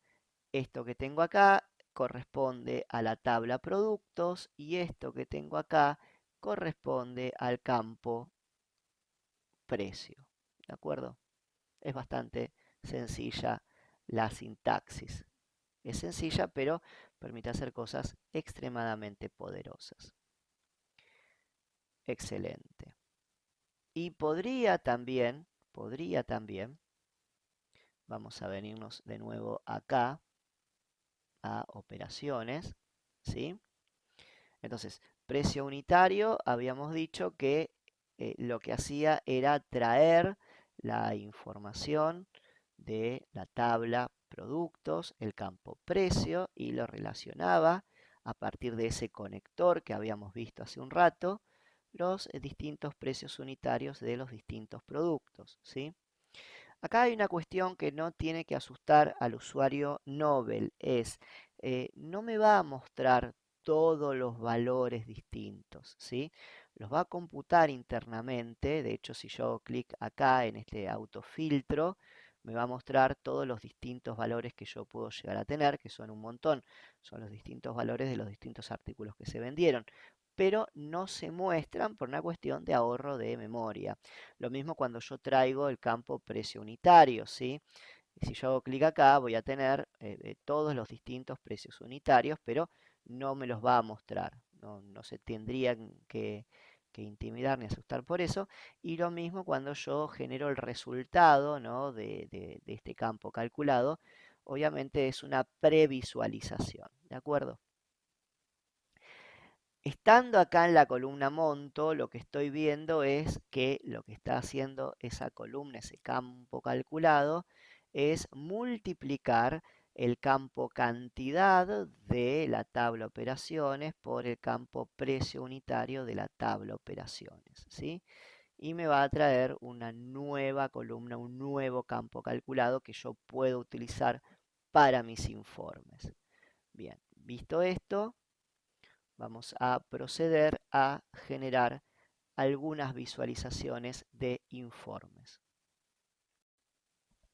esto que tengo acá corresponde a la tabla productos y esto que tengo acá corresponde al campo precio. ¿De acuerdo? Es bastante sencilla la sintaxis. Es sencilla, pero permite hacer cosas extremadamente poderosas. Excelente. Y podría también, vamos a venirnos de nuevo acá a operaciones, ¿sí? Entonces, precio unitario, habíamos dicho que lo que hacía era traer la información de la tabla productos, el campo precio, y lo relacionaba a partir de ese conector que habíamos visto hace un rato, los distintos precios unitarios de los distintos productos, ¿sí? Acá hay una cuestión que no tiene que asustar al usuario Nobel, es no me va a mostrar todos los valores distintos, ¿sí? Los va a computar internamente. De hecho, si yo hago clic acá en este autofiltro, me va a mostrar todos los distintos valores que yo puedo llegar a tener, que son un montón. Son los distintos valores de los distintos artículos que se vendieron, pero no se muestran por una cuestión de ahorro de memoria. Lo mismo cuando yo traigo el campo precio unitario, ¿sí? Si yo hago clic acá, voy a tener todos los distintos precios unitarios, pero no me los va a mostrar. No se tendrían que intimidar ni asustar por eso. Y lo mismo cuando yo genero el resultado, ¿no? de este campo calculado. Obviamente es una previsualización, ¿de acuerdo? Estando acá en la columna monto, lo que estoy viendo es que lo que está haciendo esa columna, ese campo calculado, es multiplicar el campo cantidad de la tabla operaciones por el campo precio unitario de la tabla operaciones, ¿sí? Y me va a traer una nueva columna, un nuevo campo calculado que yo puedo utilizar para mis informes. Bien, visto esto, vamos a proceder a generar algunas visualizaciones de informes.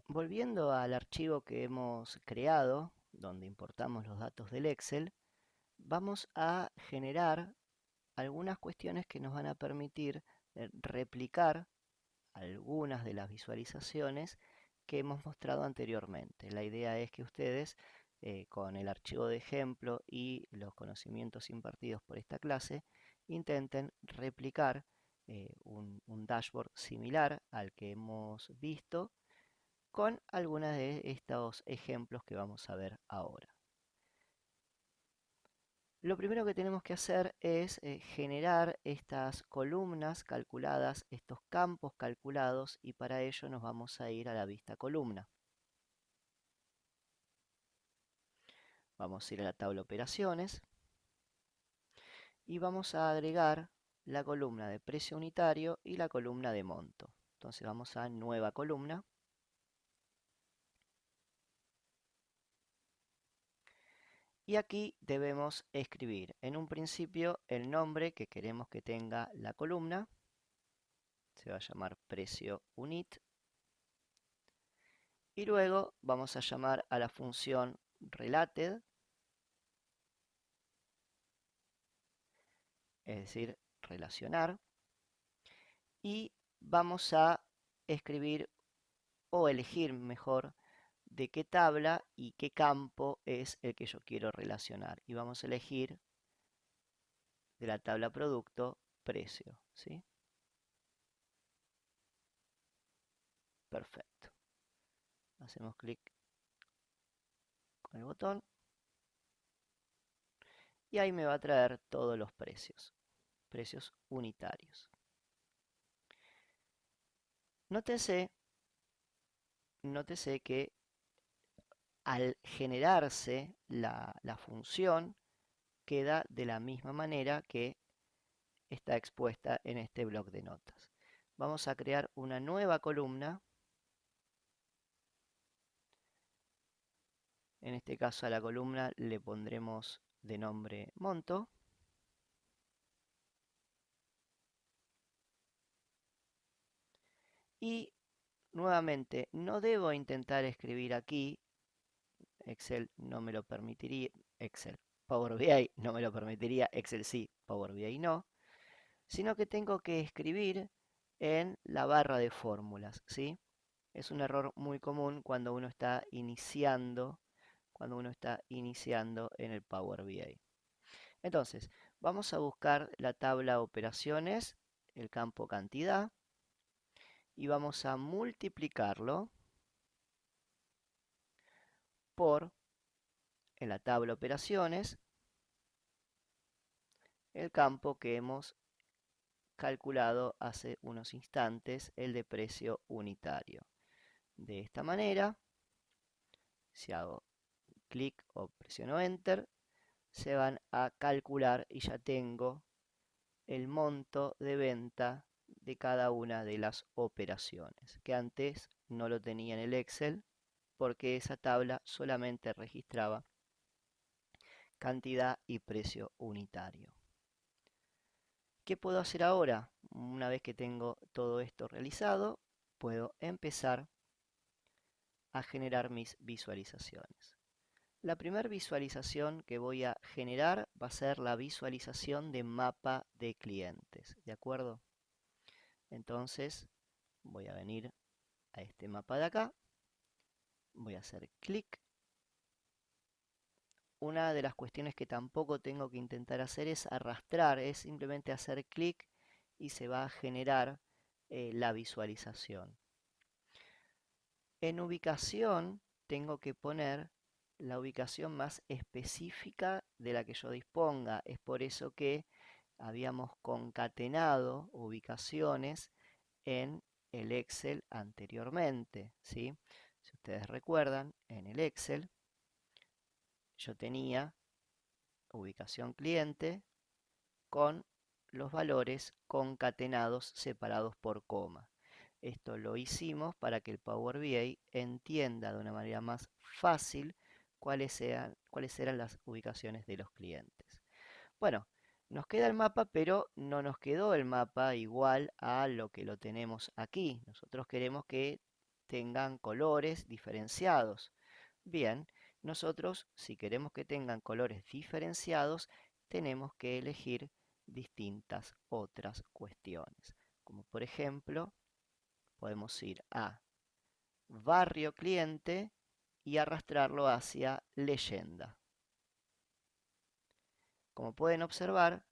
Volviendo al archivo que hemos creado, donde importamos los datos del Excel, vamos a generar algunas cuestiones que nos van a permitir replicar algunas de las visualizaciones que hemos mostrado anteriormente. La idea es que ustedes, con el archivo de ejemplo y los conocimientos impartidos por esta clase, intenten replicar un dashboard similar al que hemos visto con algunos de estos ejemplos que vamos a ver ahora. Lo primero que tenemos que hacer es generar estas columnas calculadas, estos campos calculados, y para ello nos vamos a ir a la vista columna. Vamos a ir a la tabla operaciones y vamos a agregar la columna de precio unitario y la columna de monto. Entonces vamos a nueva columna. Y aquí debemos escribir en un principio el nombre que queremos que tenga la columna. Se va a llamar precio unit. Y luego vamos a llamar a la función related, es decir, relacionar. Y vamos a escribir o elegir mejor de qué tabla y qué campo es el que yo quiero relacionar. Y vamos a elegir de la tabla producto precio, ¿sí? Perfecto. Hacemos clic con el botón y ahí me va a traer todos los precios unitarios. Nótese que al generarse la función queda de la misma manera que está expuesta en este bloc de notas. Vamos a crear una nueva columna. En este caso a la columna le pondremos de nombre monto. Y nuevamente no debo intentar escribir aquí, Excel no me lo permitiría, Power BI no me lo permitiría, Excel sí, Power BI no, sino que tengo que escribir en la barra de fórmulas, ¿sí? Es un error muy común cuando uno está iniciando en el Power BI. Entonces, vamos a buscar la tabla operaciones, el campo cantidad, y vamos a multiplicarlo por, en la tabla operaciones, el campo que hemos calculado hace unos instantes, el de precio unitario. De esta manera, si hago clic o presiono Enter, se van a calcular y ya tengo el monto de venta de cada una de las operaciones, que antes no lo tenía en el Excel porque esa tabla solamente registraba cantidad y precio unitario. ¿Qué puedo hacer ahora? Una vez que tengo todo esto realizado, puedo empezar a generar mis visualizaciones. La primera visualización que voy a generar va a ser la visualización de mapa de clientes, ¿de acuerdo? Entonces voy a venir a este mapa de acá, voy a hacer clic. Una de las cuestiones que tampoco tengo que intentar hacer es arrastrar, es simplemente hacer clic y se va a generar la visualización. En ubicación tengo que poner la ubicación más específica de la que yo disponga. Es por eso que habíamos concatenado ubicaciones en el Excel anteriormente, ¿sí? Si ustedes recuerdan, en el Excel yo tenía ubicación cliente con los valores concatenados separados por coma. Esto lo hicimos para que el Power BI entienda de una manera más fácil cuáles eran las ubicaciones de los clientes. Bueno, nos queda el mapa, pero no nos quedó el mapa igual a lo que lo tenemos aquí. Nosotros queremos que tengan colores diferenciados. Bien, nosotros, si queremos que tengan colores diferenciados, tenemos que elegir distintas otras cuestiones. Como por ejemplo, podemos ir a barrio cliente y arrastrarlo hacia leyenda. Como pueden observar,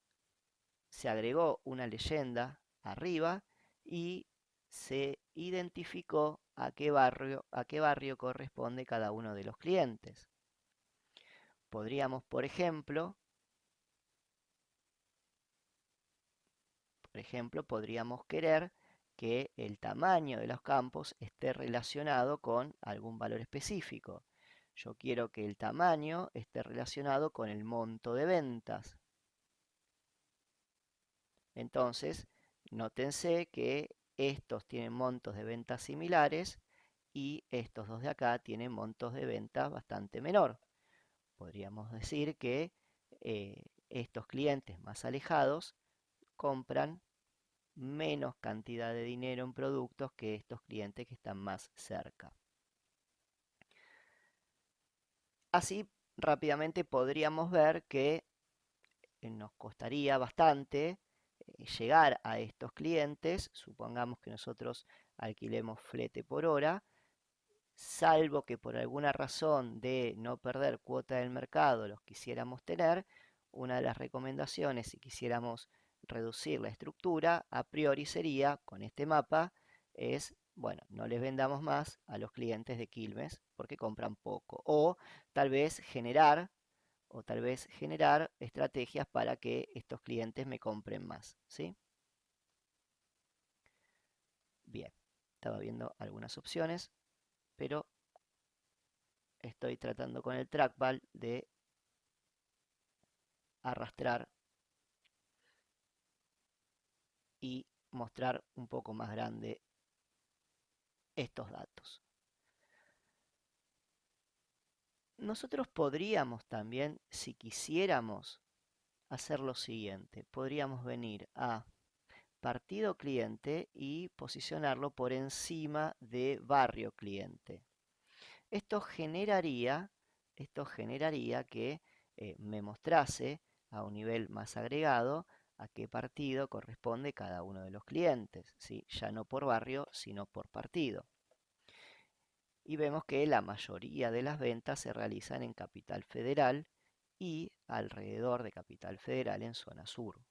se agregó una leyenda arriba y se identificó a qué barrio corresponde cada uno de los clientes. Podríamos, por ejemplo, podríamos querer que el tamaño de los campos esté relacionado con algún valor específico. Yo quiero que el tamaño esté relacionado con el monto de ventas. Entonces, nótense que estos tienen montos de ventas similares y estos dos de acá tienen montos de ventas bastante menor. Podríamos decir que estos clientes más alejados compran menos cantidad de dinero en productos que estos clientes que están más cerca. Así, rápidamente podríamos ver que nos costaría bastante llegar a estos clientes. Supongamos que nosotros alquilemos flete por hora, salvo que por alguna razón de no perder cuota del mercado los quisiéramos tener. Una de las recomendaciones, si quisiéramos reducir la estructura, a priori sería, con este mapa, es, bueno, no les vendamos más a los clientes de Quilmes porque compran poco. O tal vez generar estrategias para que estos clientes me compren más, ¿sí? Bien, estaba viendo algunas opciones, pero estoy tratando con el trackball de arrastrar y mostrar un poco más grande estos datos. Nosotros podríamos también, si quisiéramos, hacer lo siguiente. Podríamos venir a partido cliente y posicionarlo por encima de barrio cliente. Esto generaría, que me mostrase a un nivel más agregado a qué partido corresponde cada uno de los clientes, ¿sí? Ya no por barrio, sino por partido. Y vemos que la mayoría de las ventas se realizan en Capital Federal y alrededor de Capital Federal en zona sur.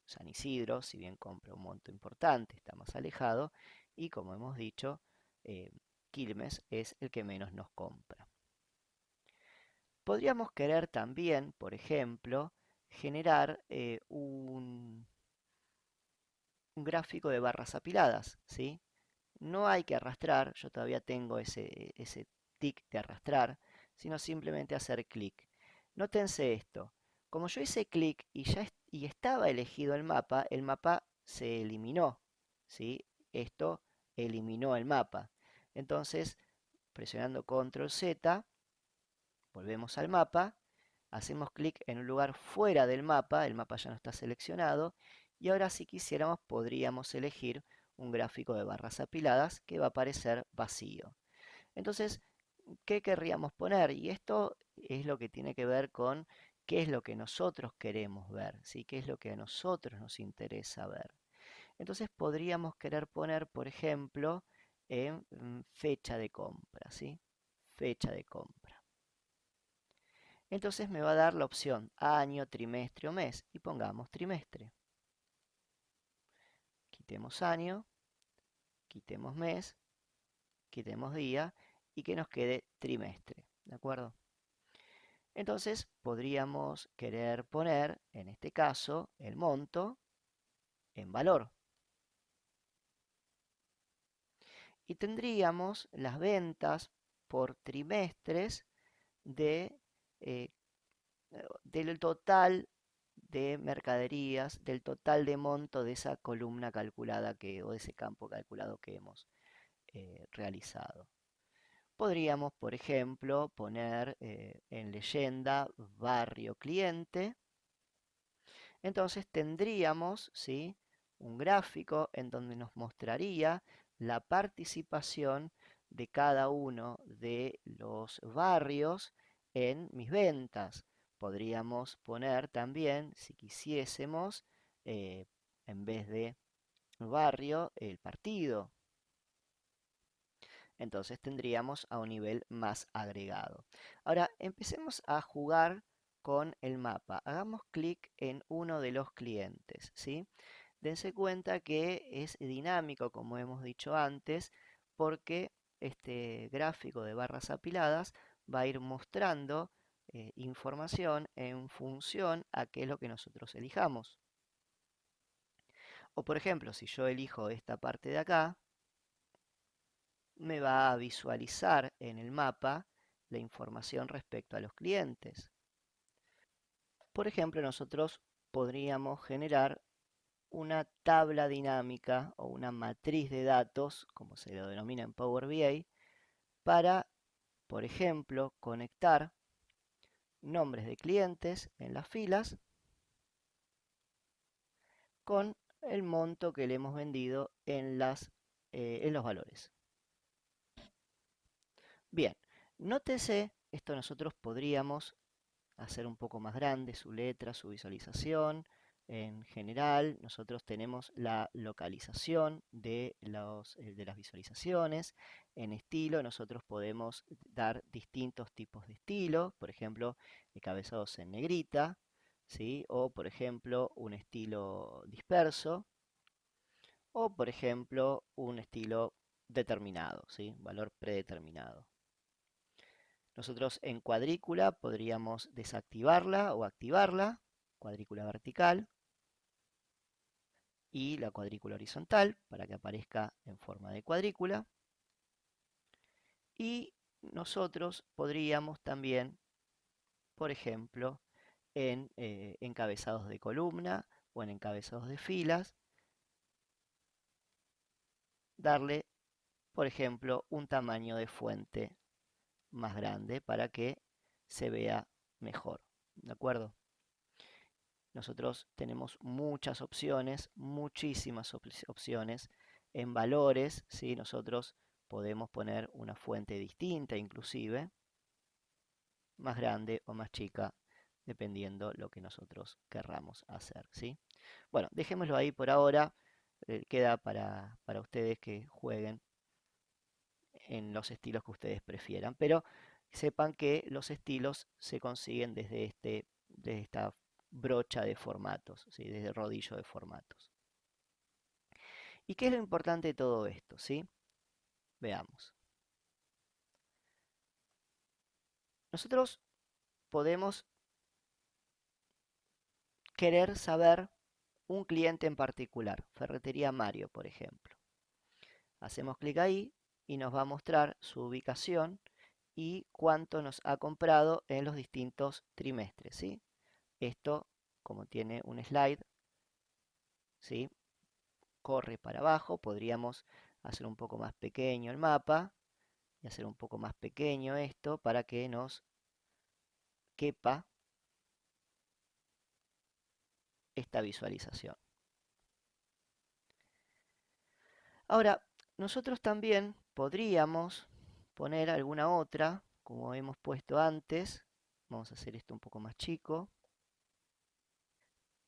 San Isidro, si bien compra un monto importante, está más alejado y como hemos dicho, Quilmes es el que menos nos compra. Podríamos querer también, por ejemplo, generar un gráfico de barras apiladas, ¿sí? No hay que arrastrar, yo todavía tengo ese tic de arrastrar, sino simplemente hacer clic. Nótense esto, como yo hice clic y estaba elegido el mapa se eliminó, ¿sí? Esto eliminó el mapa. Entonces, presionando control Z, volvemos al mapa, hacemos clic en un lugar fuera del mapa, el mapa ya no está seleccionado, y ahora si quisiéramos podríamos elegir un gráfico de barras apiladas que va a aparecer vacío. Entonces, ¿qué querríamos poner? Y esto es lo que tiene que ver con qué es lo que nosotros queremos ver, ¿sí? ¿Qué es lo que a nosotros nos interesa ver? Entonces podríamos querer poner, por ejemplo, fecha de compra, ¿sí? Fecha de compra. Entonces me va a dar la opción año, trimestre o mes y pongamos trimestre. Quitemos año, quitemos mes, quitemos día y que nos quede trimestre, ¿de acuerdo? Entonces podríamos querer poner, en este caso, el monto en valor. Y tendríamos las ventas por trimestres de, eh, del total de mercaderías, del total de monto de esa columna calculada o de ese campo calculado que hemos realizado. Podríamos, por ejemplo, poner en leyenda barrio cliente. Entonces tendríamos, ¿sí?, un gráfico en donde nos mostraría la participación de cada uno de los barrios en mis ventas. Podríamos poner también, si quisiésemos, eh, en vez de barrio, el partido. Entonces tendríamos a un nivel más agregado. Ahora empecemos a jugar con el mapa. Hagamos clic en uno de los clientes, ¿sí? Dense cuenta que es dinámico, como hemos dicho antes, porque este gráfico de barras apiladas va a ir mostrando información en función a qué es lo que nosotros elijamos. O por ejemplo, si yo elijo esta parte de acá, me va a visualizar en el mapa la información respecto a los clientes. Por ejemplo, nosotros podríamos generar una tabla dinámica o una matriz de datos, como se lo denomina en Power BI, para, por ejemplo, conectar nombres de clientes en las filas con el monto que le hemos vendido en los valores. Bien, nótese, esto nosotros podríamos hacer un poco más grande su letra, su visualización. En general, nosotros tenemos la localización de las visualizaciones. En estilo, nosotros podemos dar distintos tipos de estilo, por ejemplo, cabezados en negrita, ¿sí? O, por ejemplo, un estilo disperso, o, por ejemplo, un estilo determinado, ¿sí? Valor predeterminado. Nosotros en cuadrícula podríamos desactivarla o activarla, cuadrícula vertical, y la cuadrícula horizontal para que aparezca en forma de cuadrícula. Y nosotros podríamos también, por ejemplo, en encabezados de columna o en encabezados de filas, darle, por ejemplo, un tamaño de fuente más grande para que se vea mejor. ¿De acuerdo? Nosotros tenemos muchas opciones, muchísimas opciones en valores, ¿sí? Nosotros podemos poner una fuente distinta inclusive, más grande o más chica, dependiendo lo que nosotros querramos hacer, ¿sí? Bueno, dejémoslo ahí por ahora. Queda para ustedes que jueguen en los estilos que ustedes prefieran, pero sepan que los estilos se consiguen desde esta brocha de formatos, ¿sí? Desde el rodillo de formatos. ¿Y qué es lo importante de todo esto? ¿Sí? Veamos. Nosotros podemos querer saber un cliente en particular, Ferretería Mario, por ejemplo. Hacemos clic ahí y nos va a mostrar su ubicación y cuánto nos ha comprado en los distintos trimestres, ¿sí? Esto, como tiene un slide, ¿sí?, corre para abajo. Podríamos hacer un poco más pequeño el mapa y hacer un poco más pequeño esto para que nos quepa esta visualización. Ahora, nosotros también podríamos poner alguna otra, como hemos puesto antes. Vamos a hacer esto un poco más chico.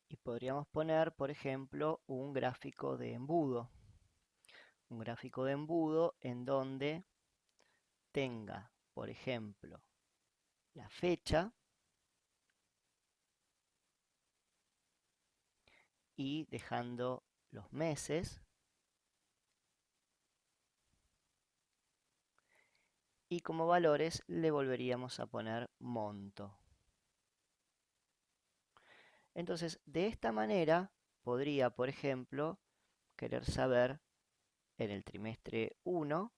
Y podríamos poner, por ejemplo, un gráfico de embudo. Un gráfico de embudo en donde tenga, por ejemplo, la fecha y dejando los meses. Y como valores le volveríamos a poner monto. Entonces, de esta manera, podría, por ejemplo, querer saber en el trimestre 1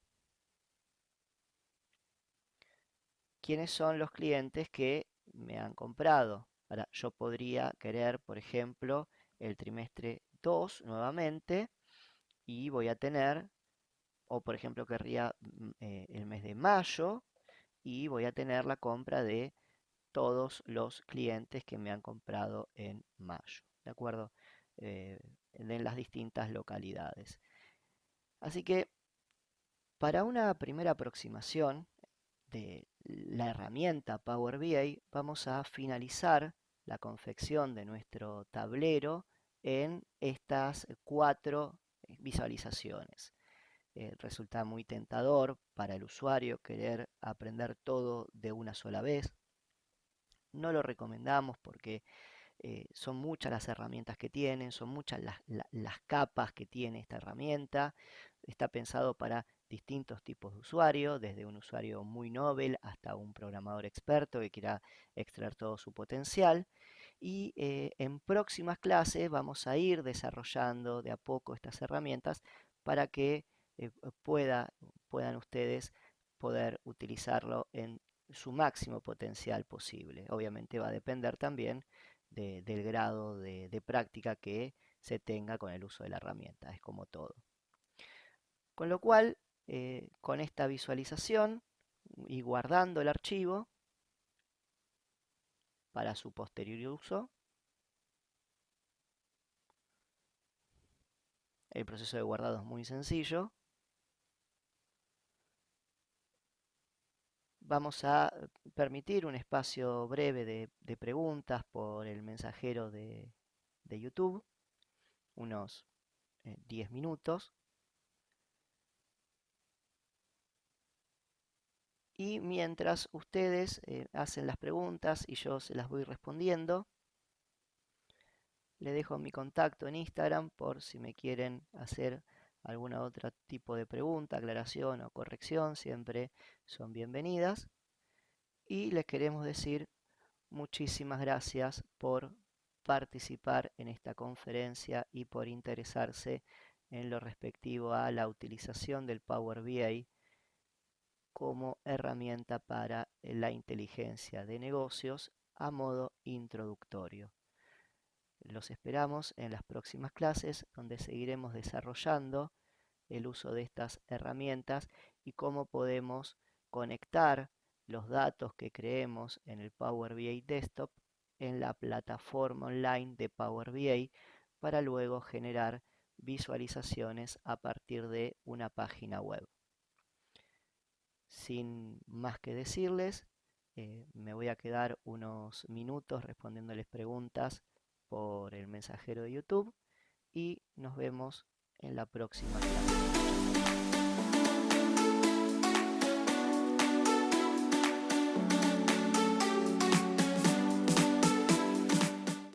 quiénes son los clientes que me han comprado. Ahora, yo podría querer, por ejemplo, el trimestre 2 nuevamente y voy a tener, o por ejemplo, querría el mes de mayo y voy a tener la compra de todos los clientes que me han comprado en mayo, ¿de acuerdo? En las distintas localidades. Así que para una primera aproximación de la herramienta Power BI, vamos a finalizar la confección de nuestro tablero en estas 4 visualizaciones. Resulta muy tentador para el usuario querer aprender todo de una sola vez. No lo recomendamos porque son muchas las herramientas que tienen, son muchas las capas que tiene esta herramienta. Está pensado para distintos tipos de usuarios, desde un usuario muy novel hasta un programador experto que quiera extraer todo su potencial. Y en próximas clases vamos a ir desarrollando de a poco estas herramientas para que puedan ustedes poder utilizarlo en su máximo potencial posible. Obviamente va a depender también del grado de práctica que se tenga con el uso de la herramienta, es como todo. Con lo cual, con esta visualización y guardando el archivo para su posterior uso, el proceso de guardado es muy sencillo. Vamos a permitir un espacio breve de preguntas por el mensajero de YouTube, unos 10 minutos. Y mientras ustedes hacen las preguntas y yo se las voy respondiendo, le dejo mi contacto en Instagram por si me quieren hacer alguna otro tipo de pregunta, aclaración o corrección, siempre son bienvenidas. Y les queremos decir muchísimas gracias por participar en esta conferencia y por interesarse en lo respectivo a la utilización del Power BI como herramienta para la inteligencia de negocios a modo introductorio. Los esperamos en las próximas clases donde seguiremos desarrollando el uso de estas herramientas y cómo podemos conectar los datos que creemos en el Power BI Desktop en la plataforma online de Power BI para luego generar visualizaciones a partir de una página web. Sin más que decirles, me voy a quedar unos minutos respondiéndoles preguntas por el mensajero de YouTube y nos vemos en la próxima clase.